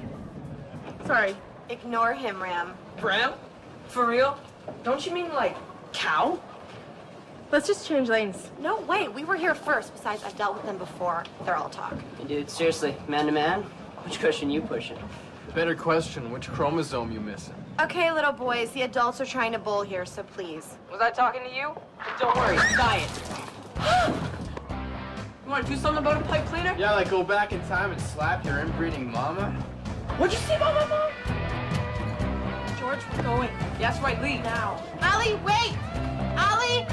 Sorry. Ignore him, Ram. Ram? For real? Don't you mean like cow? Let's just change lanes. No way. We were here first. Besides, I've dealt with them before. They're all talk. Hey, dude, seriously, man to man, which cushion you pushing? Better question, which chromosome you missing? Okay, little boys. The adults are trying to bowl here, so please. Was I talking to you? Don't worry, diet. You want to do something about a pipe cleaner? Yeah, like go back in time and slap your inbreeding mama? What'd you say about my mom? George, we're going. That's right, leave now. Allie, wait! Allie!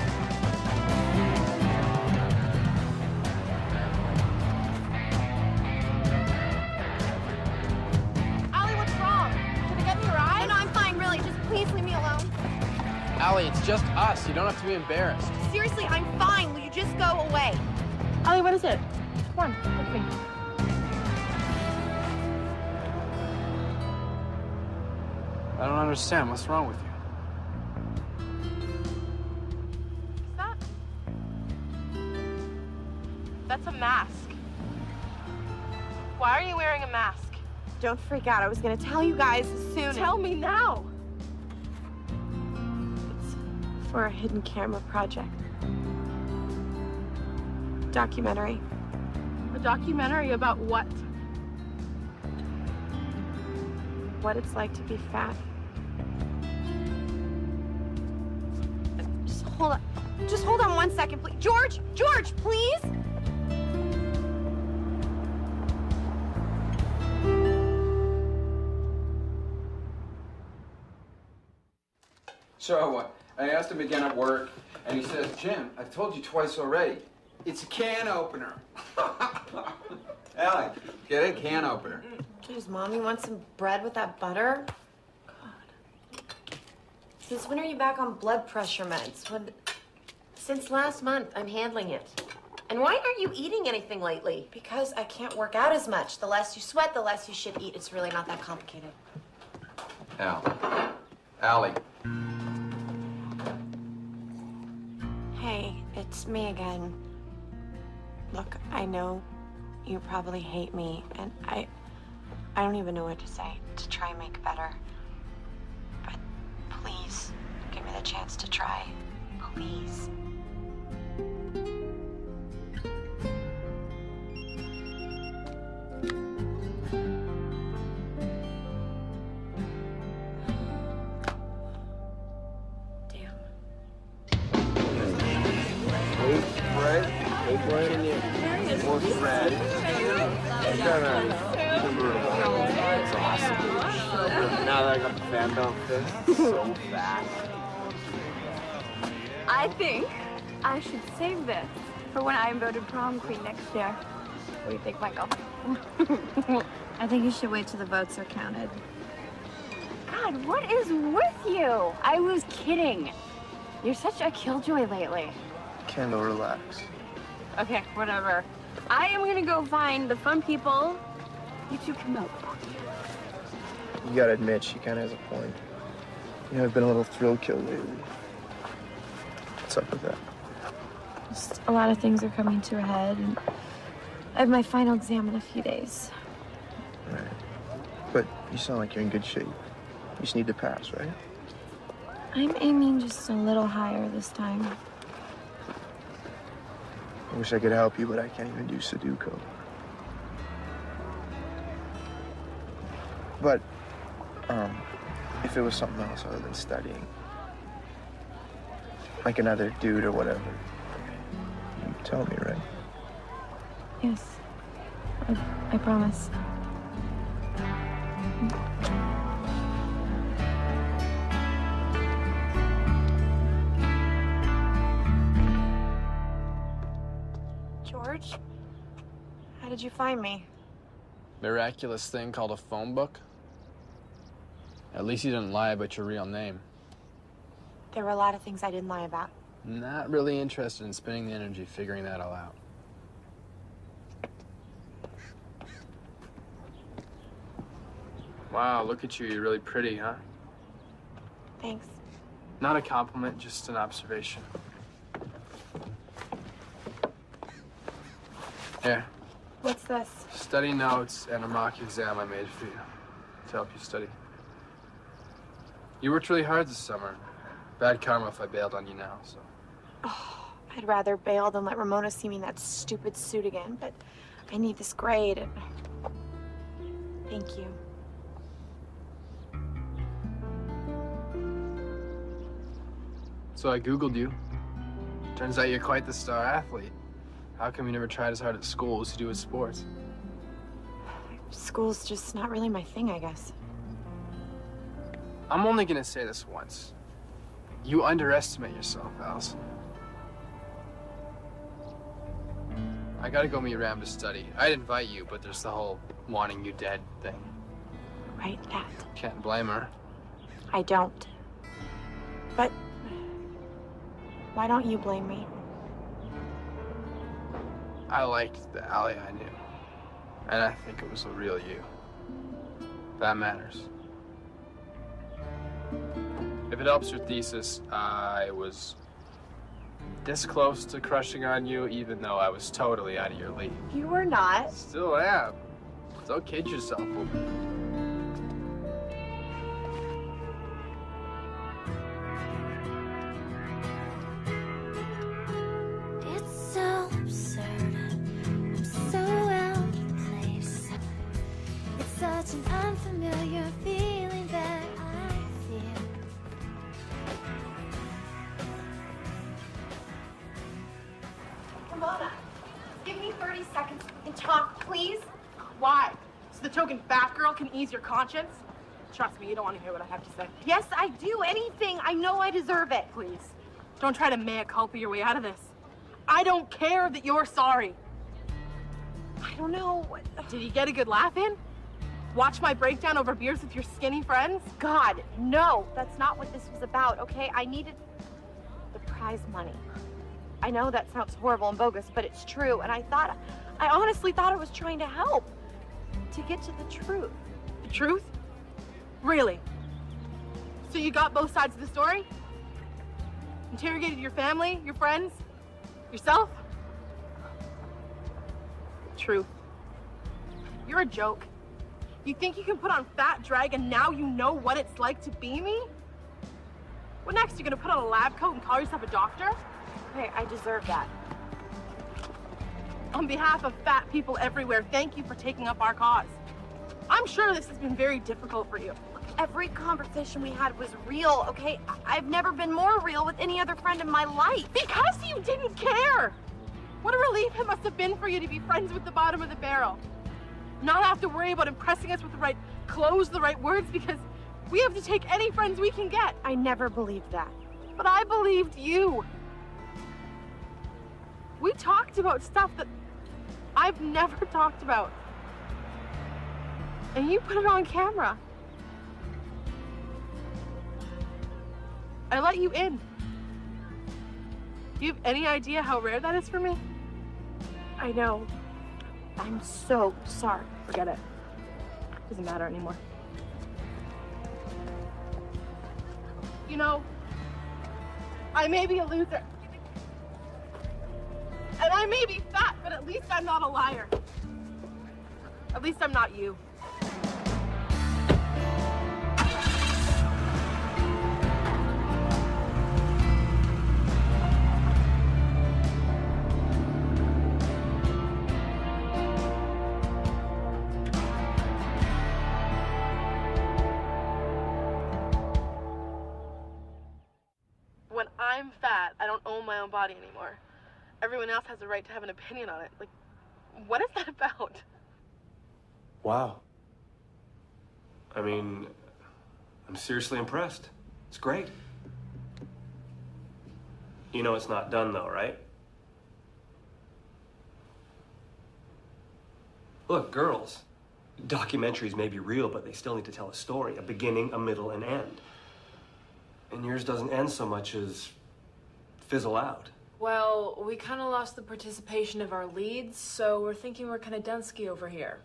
Allie, what's wrong? Can I get me a ride? No, I'm fine, really. Just please leave me alone. Allie, it's just us. You don't have to be embarrassed. Seriously, I'm fine. Will you just go away? Allie, what is it? Come on, look at me. I don't understand. What's wrong with you? That's a mask. Why are you wearing a mask? Don't freak out. I was gonna tell you guys soon. Tell me now. It's for a hidden camera project. Documentary. A documentary about what? What it's like to be fat. Just hold on 1 second, please. George, please. So, I asked him again at work, and he says, Jim, I've told you twice already. It's a can opener. Allie, get a can opener. Jeez, Mom, you want some bread with that butter? God. Since when are you back on blood pressure meds? Since last month, I'm handling it. And why aren't you eating anything lately? Because I can't work out as much. The less you sweat, the less you should eat. It's really not that complicated. Allie. Hey, it's me again. Look, I know you probably hate me, and I don't even know what to say to try and make it better. But please, give me the chance to try. Please. right? Hey, Brian, yeah. More Fred. It's awesome. Now that I got the fan belt fit, so fast. I think I should save this for when I am voted prom queen next year. What do you think, Michael? I think you should wait till the votes are counted. God, what is with you? I was kidding. You're such a killjoy lately. Kendall, relax. Okay, whatever. I am gonna go find the fun people. You two come out. You gotta admit, she kind of has a point. You know, I've been a little thrill-killed lately. What's up with that? Just a lot of things are coming to a head, and I have my final exam in a few days. Right. But you sound like you're in good shape. You just need to pass, right? I'm aiming just a little higher this time. I wish I could help you, but I can't even do Sudoku. But, if it was something else other than studying, like another dude or whatever, you tell me, right? Yes. I promise. George? How did you find me? Miraculous thing called a phone book? At least you didn't lie about your real name. There were a lot of things I didn't lie about. Not really interested in spending the energy figuring that all out. Wow, look at you. You're really pretty, huh? Thanks. Not a compliment, just an observation. Here. What's this? Study notes and a mock exam I made for you to help you study. You worked really hard this summer. Bad karma if I bailed on you now, so. Oh, I'd rather bail than let Ramona see me in that stupid suit again, but I need this grade. And... Thank you. So I Googled you. Turns out you're quite the star athlete. How come you never tried as hard at school as you do with sports? School's just not really my thing, I guess. I'm only gonna say this once. You underestimate yourself, Allison. I gotta go meet Ram to study. I'd invite you, but there's the whole wanting you dead thing. Right, that. Can't blame her. I don't. But why don't you blame me? I liked the Allie I knew. And I think it was the real you. That matters. If it helps your thesis, I was this close to crushing on you, even though I was totally out of your league. You were not. Still am. Don't kid yourself. It's so absurd. I'm so out of place. It's such an unfamiliar feeling that I feel. Ramona, give me 30 seconds and talk, please. Why? So the token fat girl can ease your conscience? Trust me, you don't want to hear what I have to say. Yes, I do. Anything. I know I deserve it. Please, don't try to mea culpa your way out of this. I don't care that you're sorry. I don't know. Did you get a good laugh in? Watch my breakdown over beers with your skinny friends? God, no. That's not what this was about, okay? I needed the prize money. I know that sounds horrible and bogus, but it's true. And I honestly thought I was trying to help. To get to the truth. The truth? Really? So you got both sides of the story? Interrogated your family, your friends, yourself? Truth. You're a joke. You think you can put on fat drag and now you know what it's like to be me? What next? You're gonna put on a lab coat and call yourself a doctor? Hey, I deserve that. On behalf of fat people everywhere, thank you for taking up our cause. I'm sure this has been very difficult for you. Every conversation we had was real, okay? I've never been more real with any other friend in my life. Because you didn't care. What a relief it must have been for you to be friends with the bottom of the barrel. Not have to worry about impressing us with the right clothes, the right words, because we have to take any friends we can get. I never believed that. But I believed you. We talked about stuff that I've never talked about. And you put it on camera. I let you in. Do you have any idea how rare that is for me? I know. I'm so sorry. Forget it. Doesn't matter anymore. You know, I may be a loser. And I may be fat, but at least I'm not a liar. At least I'm not you. When I'm fat, I don't own my own body anymore. Everyone else has a right to have an opinion on it. Like, what is that about? Wow. I mean, I'm seriously impressed. It's great. You know it's not done though, right? Look, girls, documentaries may be real, but they still need to tell a story, a beginning, a middle, and end. And yours doesn't end so much as fizzle out. Well, we kind of lost the participation of our leads, so we're thinking we're kind of Dunsky over here.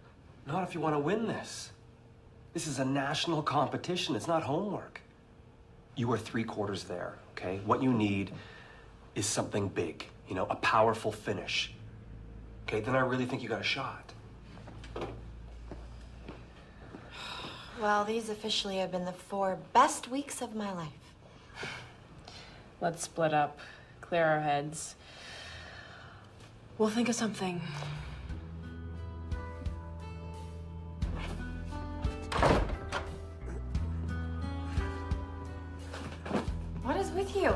Not if you want to win this. This is a national competition. It's not homework. You are 3/4 there, okay? What you need is something big, you know, a powerful finish. Okay, then I really think you got a shot. Well, these officially have been the 4 best weeks of my life. Let's split up, clear our heads. We'll think of something. What is with you?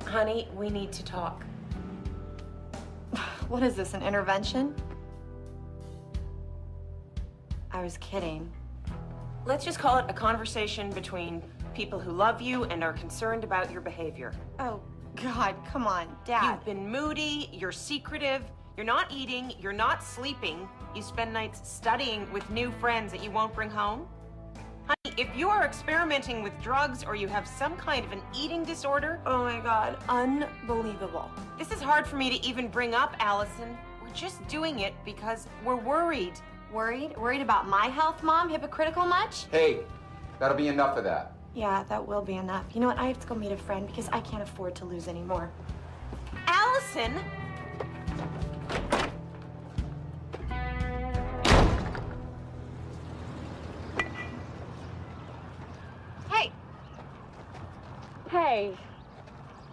Honey, we need to talk. What is this, an intervention? I was kidding. Let's just call it a conversation between people who love you and are concerned about your behavior. Oh, God, come on, Dad. You've been moody, you're secretive, you're not eating, you're not sleeping. You spend nights studying with new friends that you won't bring home. Honey, if you are experimenting with drugs or you have some kind of an eating disorder... Oh my God, unbelievable. This is hard for me to even bring up, Allison. We're just doing it because we're worried. Worried? Worried about my health, Mom? Hypocritical much? Hey, that'll be enough of that. Yeah, that will be enough. You know what? I have to go meet a friend because I can't afford to lose anymore. Allison! Hey! Hey.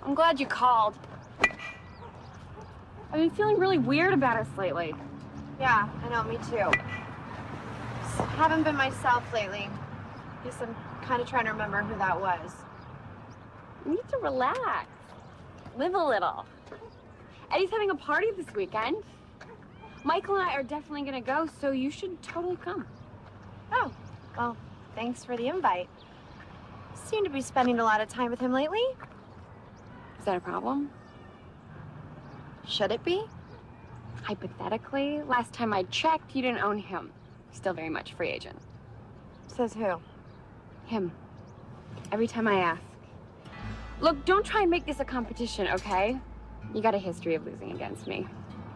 I'm glad you called. I've been feeling really weird about us lately. Yeah, I know, me too. Just haven't been myself lately. Guess I'm kind of trying to remember who that was. You need to relax. Live a little. Eddie's having a party this weekend. Michael and I are definitely gonna go, so you should totally come. Oh, well, thanks for the invite. Seem to be spending a lot of time with him lately. Is that a problem? Should it be? Hypothetically, last time I checked, you didn't own him. Still very much free agent. Says who? Him. Every time I ask. Look, don't try and make this a competition, okay? You got a history of losing against me.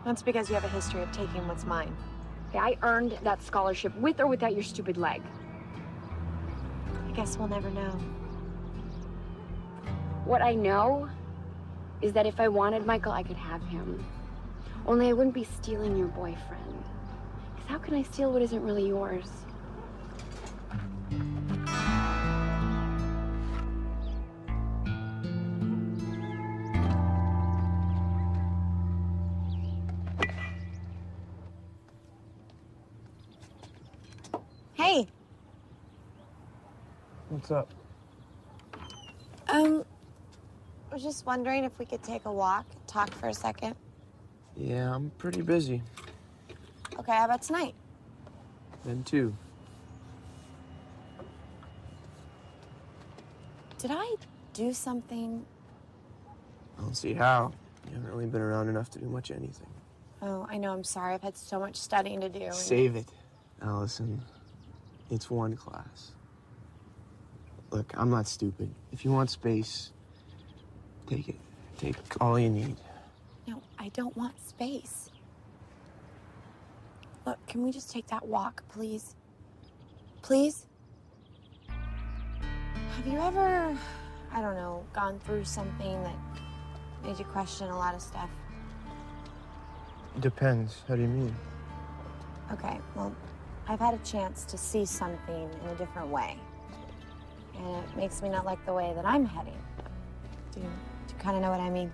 That's because you have a history of taking what's mine. Okay, I earned that scholarship with or without your stupid leg. I guess we'll never know. What I know is that if I wanted Michael, I could have him. Only I wouldn't be stealing your boyfriend. Because how can I steal what isn't really yours? Hey. What's up? I was just wondering if we could take a walk, talk for a second. Yeah, I'm pretty busy. Okay, how about tonight? Then too. Did I do something? I don't see how. You haven't really been around enough to do much anything. Oh, I know, I'm sorry. I've had so much studying to do. and- Save it, Allison. It's one class. Look, I'm not stupid. If you want space, take it. Take all you need. No, I don't want space. Look, can we just take that walk, please? Please? Have you ever, I don't know, gone through something that made you question a lot of stuff? Depends. How do you mean? Okay, well, I've had a chance to see something in a different way. And it makes me not like the way that I'm heading. Do you kind of know what I mean?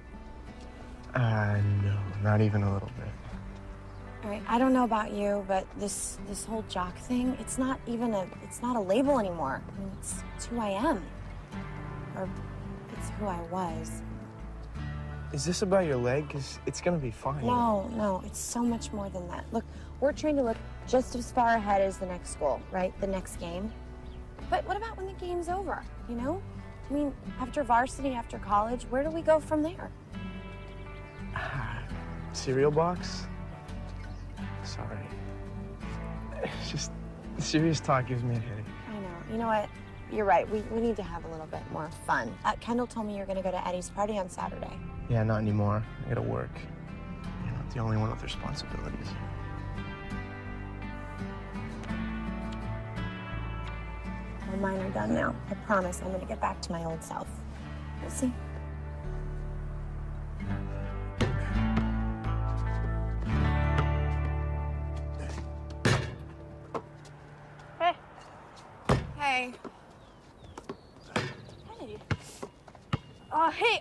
No, not even a little bit. All right, I don't know about you, but this whole jock thing, it's not a label anymore. I mean, it's who I am. Or it's who I was. Is this about your leg? Because it's going to be fine. No, it's so much more than that. Look, we're trying to look just as far ahead as the next goal, right? The next game. But what about when the game's over, you know? I mean, after varsity, after college, where do we go from there? Cereal box? Sorry. It's just, serious talk gives me a headache. I know. You know what? You're right. We need to have a little bit more fun. Kendall told me you're going to go to Eddie's party on Saturday. Yeah, not anymore. I gotta work. You're not the only one with responsibilities. Well, mine are done now. I promise I'm going to get back to my old self. We'll see. Hey. Hey. Hey. Hey,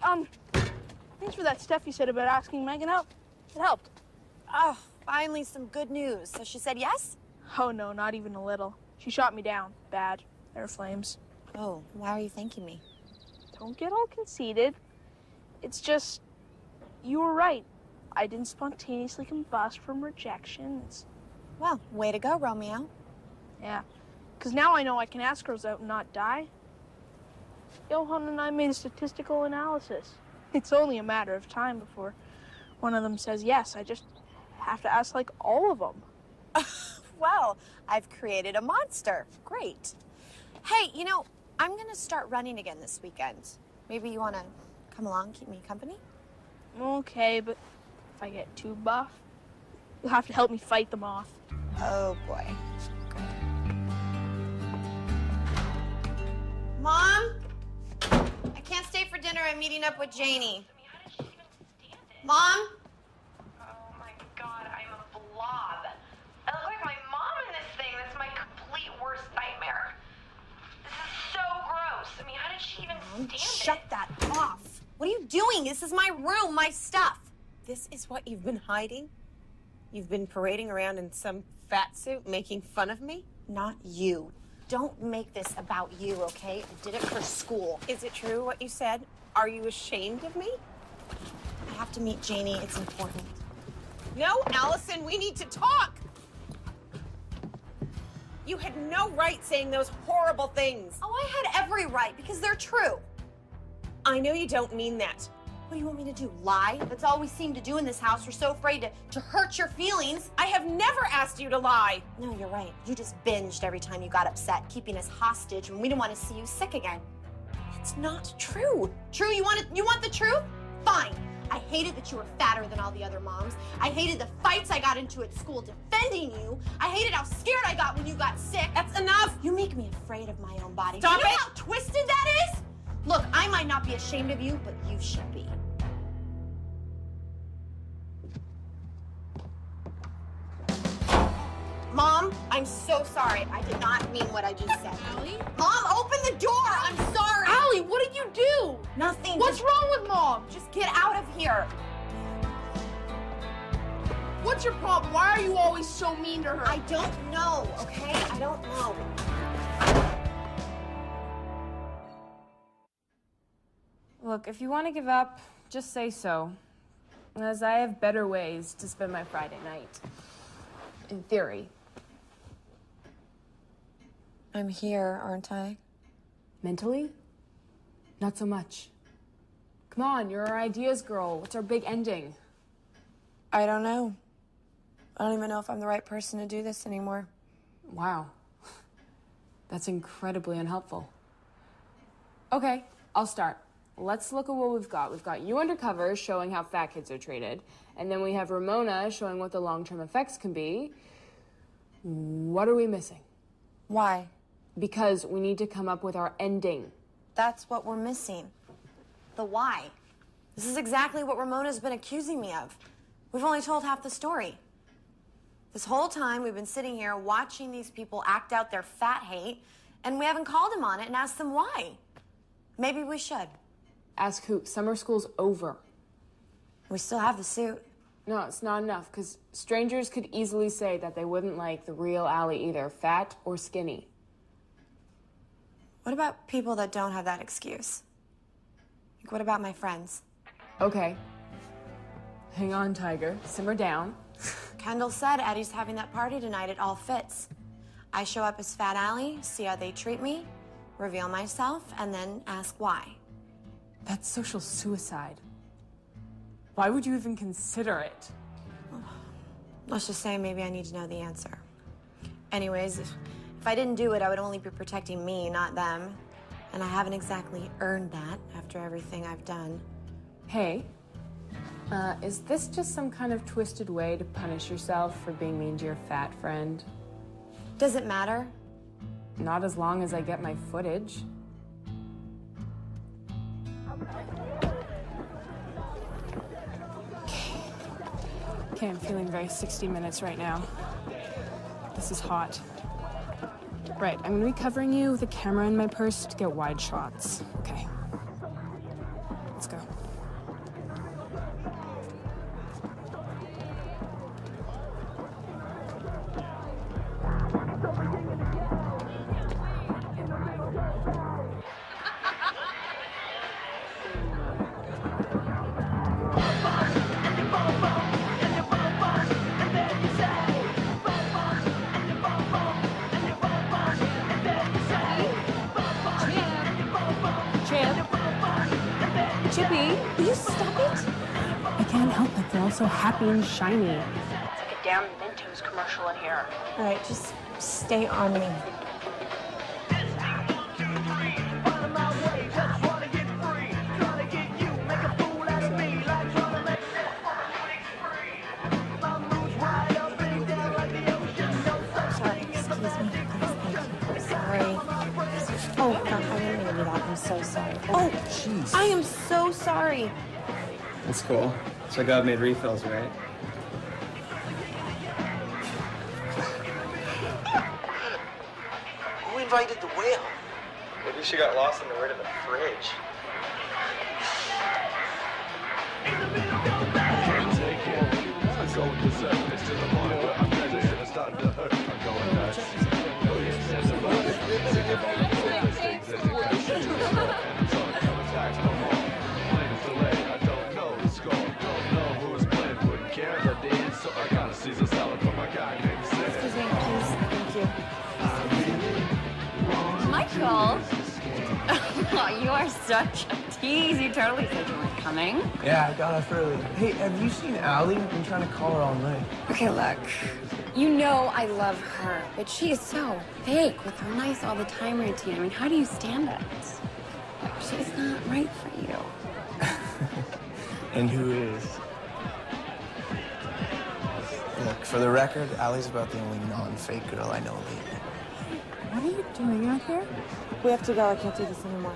thanks for that stuff you said about asking Megan out. It helped. Oh, finally some good news. So she said yes? Oh, no, not even a little. She shot me down. Bad. Air flames. Oh, why are you thanking me? Don't get all conceited. It's just, you were right. I didn't spontaneously combust from rejection. Well, way to go, Romeo. Yeah, because now I know I can ask girls out and not die. Johan and I made a statistical analysis. It's only a matter of time before one of them says yes. I just have to ask, like, all of them. Well, I've created a monster. Great. Hey, you know, I'm going to start running again this weekend. Maybe you want to come along, keep me company? Okay, but if I get too buff, you'll have to help me fight them off. Oh, boy. Mom? I can't stay for dinner. I'm meeting up with Janie. Mom? Oh my god, I'm a blob. I look like my mom in this thing. That's my complete worst nightmare. This is so gross. I mean, how did she even stand it? Shut that off. What are you doing? This is my room, my stuff. This is what you've been hiding? You've been parading around in some fat suit making fun of me? Not you. Don't make this about you, okay? I did it for school. Is it true what you said? Are you ashamed of me? I have to meet Janie. It's important. No, Allison, we need to talk. You had no right saying those horrible things. Oh, I had every right because they're true. I know you don't mean that. What do you want me to do, lie? That's all we seem to do in this house. We're so afraid to hurt your feelings. I have never asked you to lie. No, you're right. You just binged every time you got upset, keeping us hostage when we didn't want to see you sick again. It's not true. True, you want the truth? Fine. I hated that you were fatter than all the other moms. I hated the fights I got into at school defending you. I hated how scared I got when you got sick. That's enough. You make me afraid of my own body. Stop Do you know it. how twisted that is? Look, I might not be ashamed of you, but you should be. Mom, I'm so sorry. I did not mean what I just said. Allie? Mom, open the door. I'm sorry. Allie, what did you do? Nothing. What's wrong with Mom? Just get out of here. What's your problem? Why are you always so mean to her? I don't know, okay? I don't know. Look, if you want to give up, just say so. As I have better ways to spend my Friday night. In theory. I'm here, aren't I? Mentally? Not so much. Come on, you're our ideas girl. What's our big ending? I don't know. I don't even know if I'm the right person to do this anymore. Wow. That's incredibly unhelpful. Okay, I'll start. Let's look at what we've got. We've got you undercover showing how fat kids are treated. And then we have Ramona showing what the long-term effects can be. What are we missing? Why? Because we need to come up with our ending. That's what we're missing. The why. This is exactly what Ramona's been accusing me of. We've only told half the story. This whole time we've been sitting here watching these people act out their fat hate, and we haven't called them on it and asked them why. Maybe we should. Ask who? Summer school's over. We still have the suit. No, it's not enough, because strangers could easily say that they wouldn't like the real Allie either, fat or skinny. What about people that don't have that excuse? Like, what about my friends? Okay. Hang on, Tiger. Simmer down. Kendall said Eddie's having that party tonight. It all fits. I show up as Fat Allie, see how they treat me, reveal myself, and then ask why. That's social suicide. Why would you even consider it? Let's just say maybe I need to know the answer. Anyways, if I didn't do it, I would only be protecting me, not them. And I haven't exactly earned that after everything I've done. Hey, is this just some kind of twisted way to punish yourself for being mean to your fat friend? Does it matter? Not as long as I get my footage. Okay, I'm feeling very 60 Minutes right now. This is hot. Right, I'm gonna be covering you with a camera in my purse to get wide shots. Okay. Let's go. Chippy, will you stop it? I can't help it. They're all so happy and shiny. It's like a damn Mentos commercial in here. All right, just stay on me. Sorry, excuse me. Please, thank you. Sorry. Oh, God, I didn't mean to do that. I'm so sorry. Oh, jeez. I am so sorry. That's cool. So God made refills, right? Who invited the whale? Maybe she got lost in the rid of the fridge. Michael! Oh, you are such a tease. You totally said you weren't coming. Yeah, I got off early. Hey, have you seen Allie? I've been trying to call her all night. Okay, look. You know I love her, but she is so fake with her nice all the time routine. I mean, how do you stand it? She's not right for you. And who is? Look, for the record, Allie's about the only non-fake girl I know lately. What are you doing out here? We have to go. I can't do this anymore.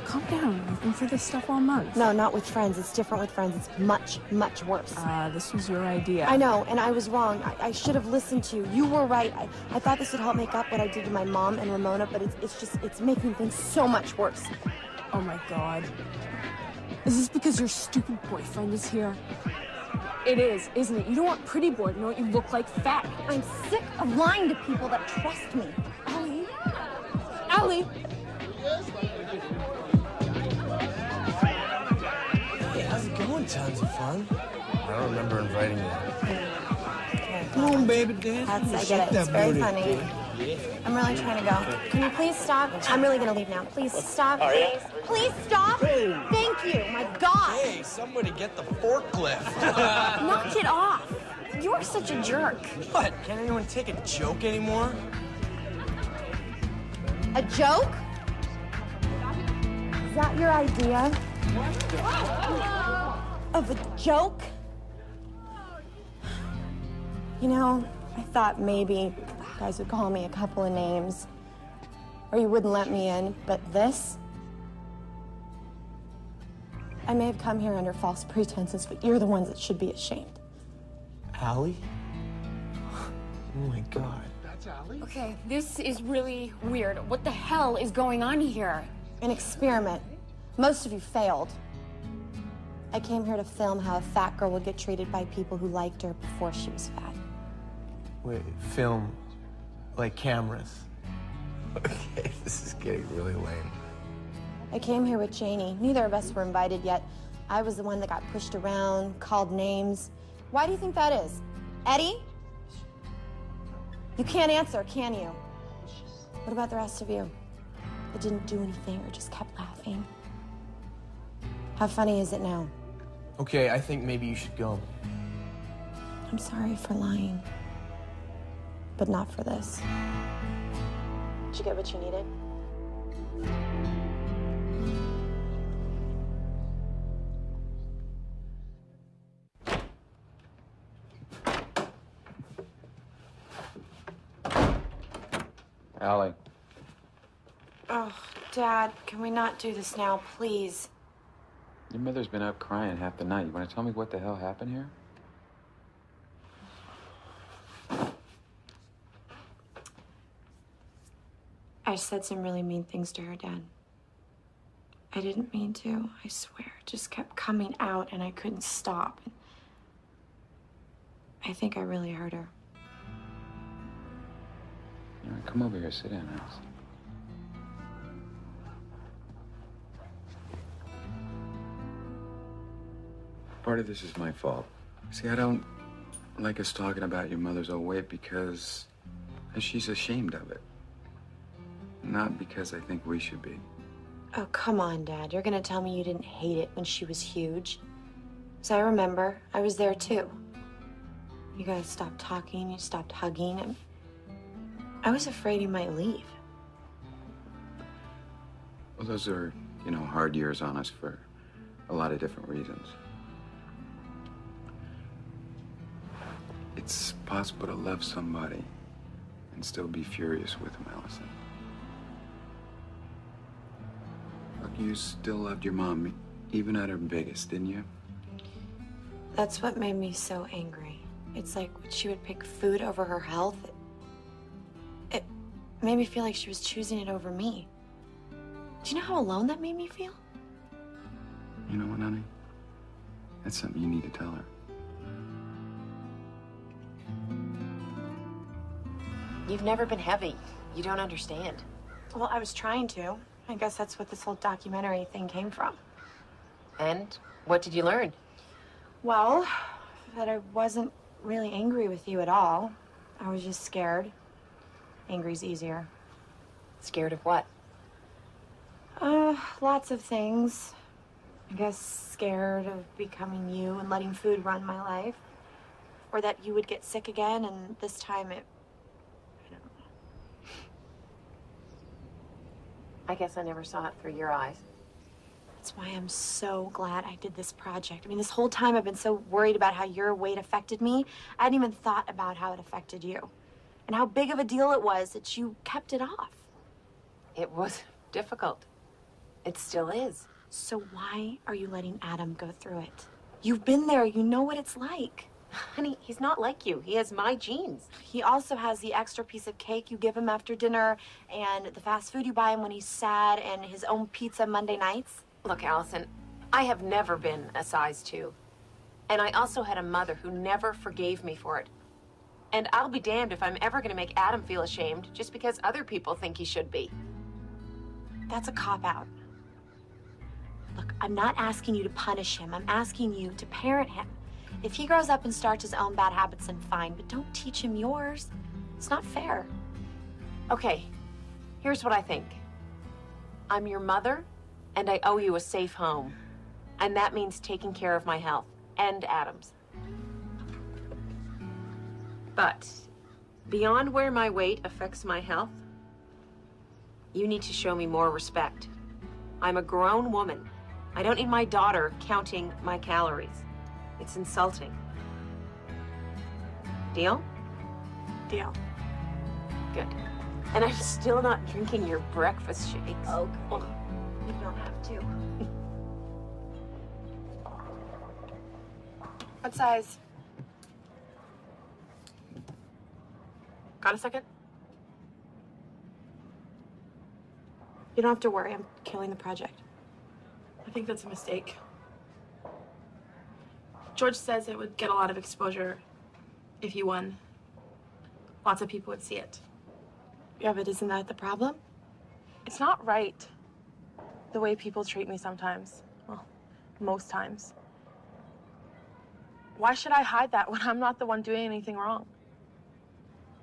Calm down. We've been through this stuff all month. No, not with friends. It's different with friends. It's much, much worse. This was your idea. I know, and I was wrong. I should have listened to you. You were right. I thought this would help make up what I did to my mom and Ramona, but it's making things so much worse. Oh my God. Is this because your stupid boyfriend is here? It is, isn't it? You don't want pretty boy to know what you look like fat. I'm sick of lying to people that trust me. Allie? Allie? tons of fun. I don't remember inviting you. Come on, baby, dance. I get it. It's very funny. I'm really trying to go. Can you please stop? I'm really gonna leave now. Please stop. Are ya? Please stop. Thank you. My God. Hey, somebody get the forklift. Knock it off. You're such a jerk. What? Can't anyone take a joke anymore? A joke? Is that your idea? Of a joke? You know, I thought maybe you guys would call me a couple of names, or you wouldn't let me in, but this? I may have come here under false pretenses, but you're the ones that should be ashamed. Allie? Oh my God. That's Allie? Okay, this is really weird. What the hell is going on here? An experiment. Most of you failed. I came here to film how a fat girl would get treated by people who liked her before she was fat. Wait, film? Like cameras? Okay, this is getting really lame. I came here with Janie. Neither of us were invited yet. I was the one that got pushed around, called names. Why do you think that is? Eddie? You can't answer, can you? What about the rest of you? That didn't do anything or just kept laughing? How funny is it now? Okay, I think maybe you should go. I'm sorry for lying. But not for this. Did you get what you needed? Allie. Oh, Dad, can we not do this now, please? Your mother's been up crying half the night. You want to tell me what the hell happened here? I said some really mean things to her, Dad. I didn't mean to, I swear. It just kept coming out and I couldn't stop. I think I really hurt her. All right, come over here. Sit down, Alice. Part of this is my fault. See, I don't like us talking about your mother's old weight because she's ashamed of it. Not because I think we should be. Oh, come on, Dad. You're gonna tell me you didn't hate it when she was huge? So I remember. I was there, too. You guys stopped talking. You stopped hugging. I was afraid you might leave. Well, those are, hard years on us for a lot of different reasons. It's possible to love somebody and still be furious with them, Allison. Look, you still loved your mom, even at her biggest, didn't you? That's what made me so angry. It's like when she would pick food over her health. It made me feel like she was choosing it over me. Do you know how alone that made me feel? You know what, honey? That's something you need to tell her. You've never been heavy. You don't understand. Well, I was trying to. I guess that's what this whole documentary thing came from. And what did you learn? Well, that I wasn't really angry with you at all. I was just scared. Angry's easier. Scared of what? Lots of things. I guess scared of becoming you and letting food run my life. Or that you would get sick again, and this time it... I guess I never saw it through your eyes. That's why I'm so glad I did this project. I mean, this whole time I've been so worried about how your weight affected me. I hadn't even thought about how it affected you. And how big of a deal it was that you kept it off. It was difficult. It still is. So why are you letting Adam go through it? You've been there. You know what it's like. Honey, he's not like you. He has my genes. He also has the extra piece of cake you give him after dinner, and the fast food you buy him when he's sad, and his own pizza Monday nights. Look, Allison, I have never been a size 2. And I also had a mother who never forgave me for it. And I'll be damned if I'm ever going to make Adam feel ashamed just because other people think he should be. That's a cop-out. Look, I'm not asking you to punish him. I'm asking you to parent him. If he grows up and starts his own bad habits, then fine, but don't teach him yours. It's not fair. Okay, here's what I think. I'm your mother, and I owe you a safe home. And that means taking care of my health, and Adam's. But beyond where my weight affects my health, you need to show me more respect. I'm a grown woman. I don't need my daughter counting my calories. It's insulting. Deal? Deal. Good. And I'm still not drinking your breakfast shakes. Okay. You don't have to. What size? Got a second? You don't have to worry. I'm killing the project. I think that's a mistake. George says it would get a lot of exposure if you won. Lots of people would see it. Yeah, but isn't that the problem? It's not right the way people treat me sometimes. Well, most times. Why should I hide that when I'm not the one doing anything wrong?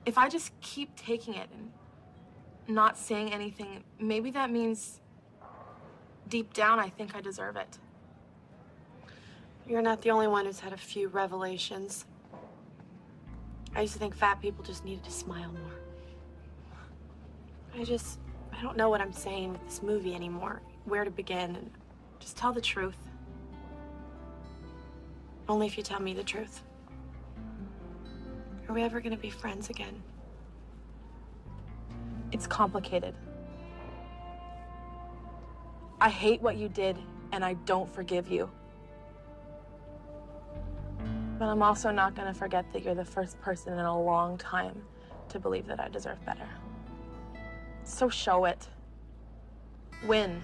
If I just keep taking it and not saying anything, maybe that means deep down I think I deserve it. You're not the only one who's had a few revelations. I used to think fat people just needed to smile more. I don't know what I'm saying with this movie anymore. Where to begin, and just tell the truth. Only if you tell me the truth. Are we ever gonna be friends again? It's complicated. I hate what you did, and I don't forgive you. But I'm also not gonna forget that you're the first person in a long time to believe that I deserve better. So show it. Win.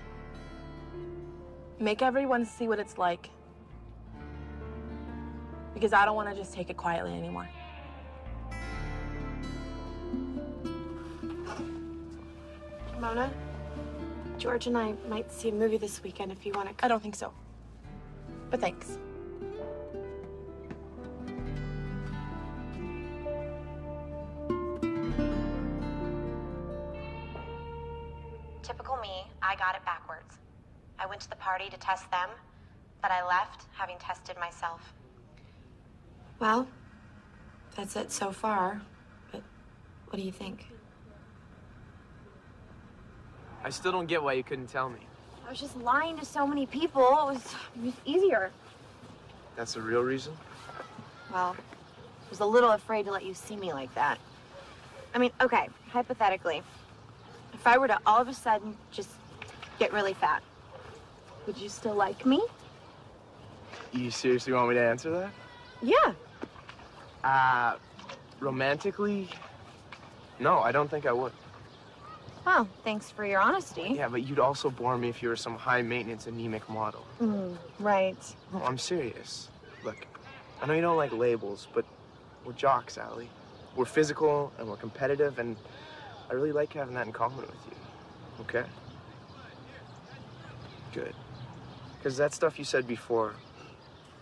Make everyone see what it's like. Because I don't want to just take it quietly anymore. Mona, George and I might see a movie this weekend if you want to. I don't think so. But thanks. Typical me, I got it backwards. I went to the party to test them, but I left having tested myself. Well, that's it so far. But what do you think? I still don't get why you couldn't tell me. I was just lying to so many people. It was easier. That's the real reason? Well, I was a little afraid to let you see me like that. I mean, okay, hypothetically, if I were to all of a sudden just get really fat, would you still like me? You seriously want me to answer that? Yeah. Romantically? No, I don't think I would. Well, thanks for your honesty. Yeah, but you'd also bore me if you were some high-maintenance, anemic model. Right. No, I'm serious. Look, I know you don't like labels, but we're jocks, Allie. We're physical and we're competitive, and I really like having that in common with you. Okay? Good. Because that stuff you said before,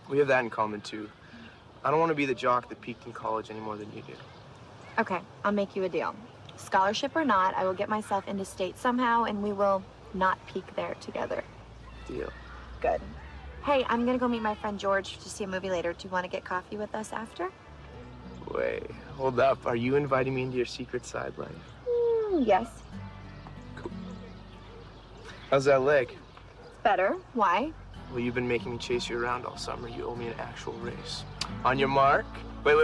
we have that in common, too. I don't want to be the jock that peaked in college any more than you do. Okay, I'll make you a deal. Scholarship or not, I will get myself into state somehow, and we will not peak there together. Deal. Good. Hey, I'm gonna go meet my friend George to see a movie later. Do you want to get coffee with us after? Wait, hold up. Are you inviting me into your secret sideline? Yes. How's that leg? Better. Why? Well, you've been making me chase you around all summer. You owe me an actual race. On your mark. Wait.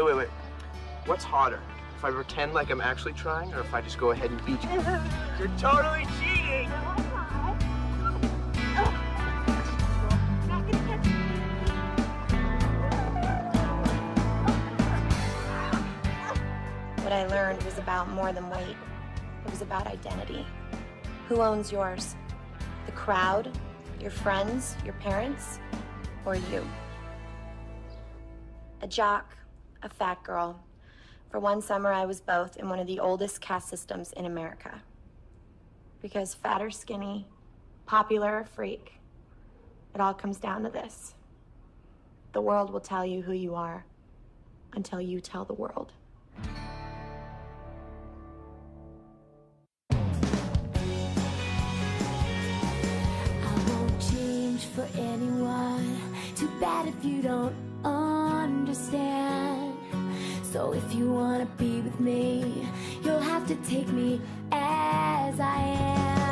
What's hotter? If I pretend like I'm actually trying, or if I just go ahead and beat you? You're totally cheating! What I learned was about more than weight. It was about identity. Who owns yours? The crowd, your friends, your parents, or you? A jock, a fat girl. For one summer, I was both in one of the oldest caste systems in America. Because fat or skinny, popular or freak, It all comes down to this. The world will tell you who you are until you tell the world. For anyone, too bad if you don't understand. So if you wanna be with me, you'll have to take me as I am.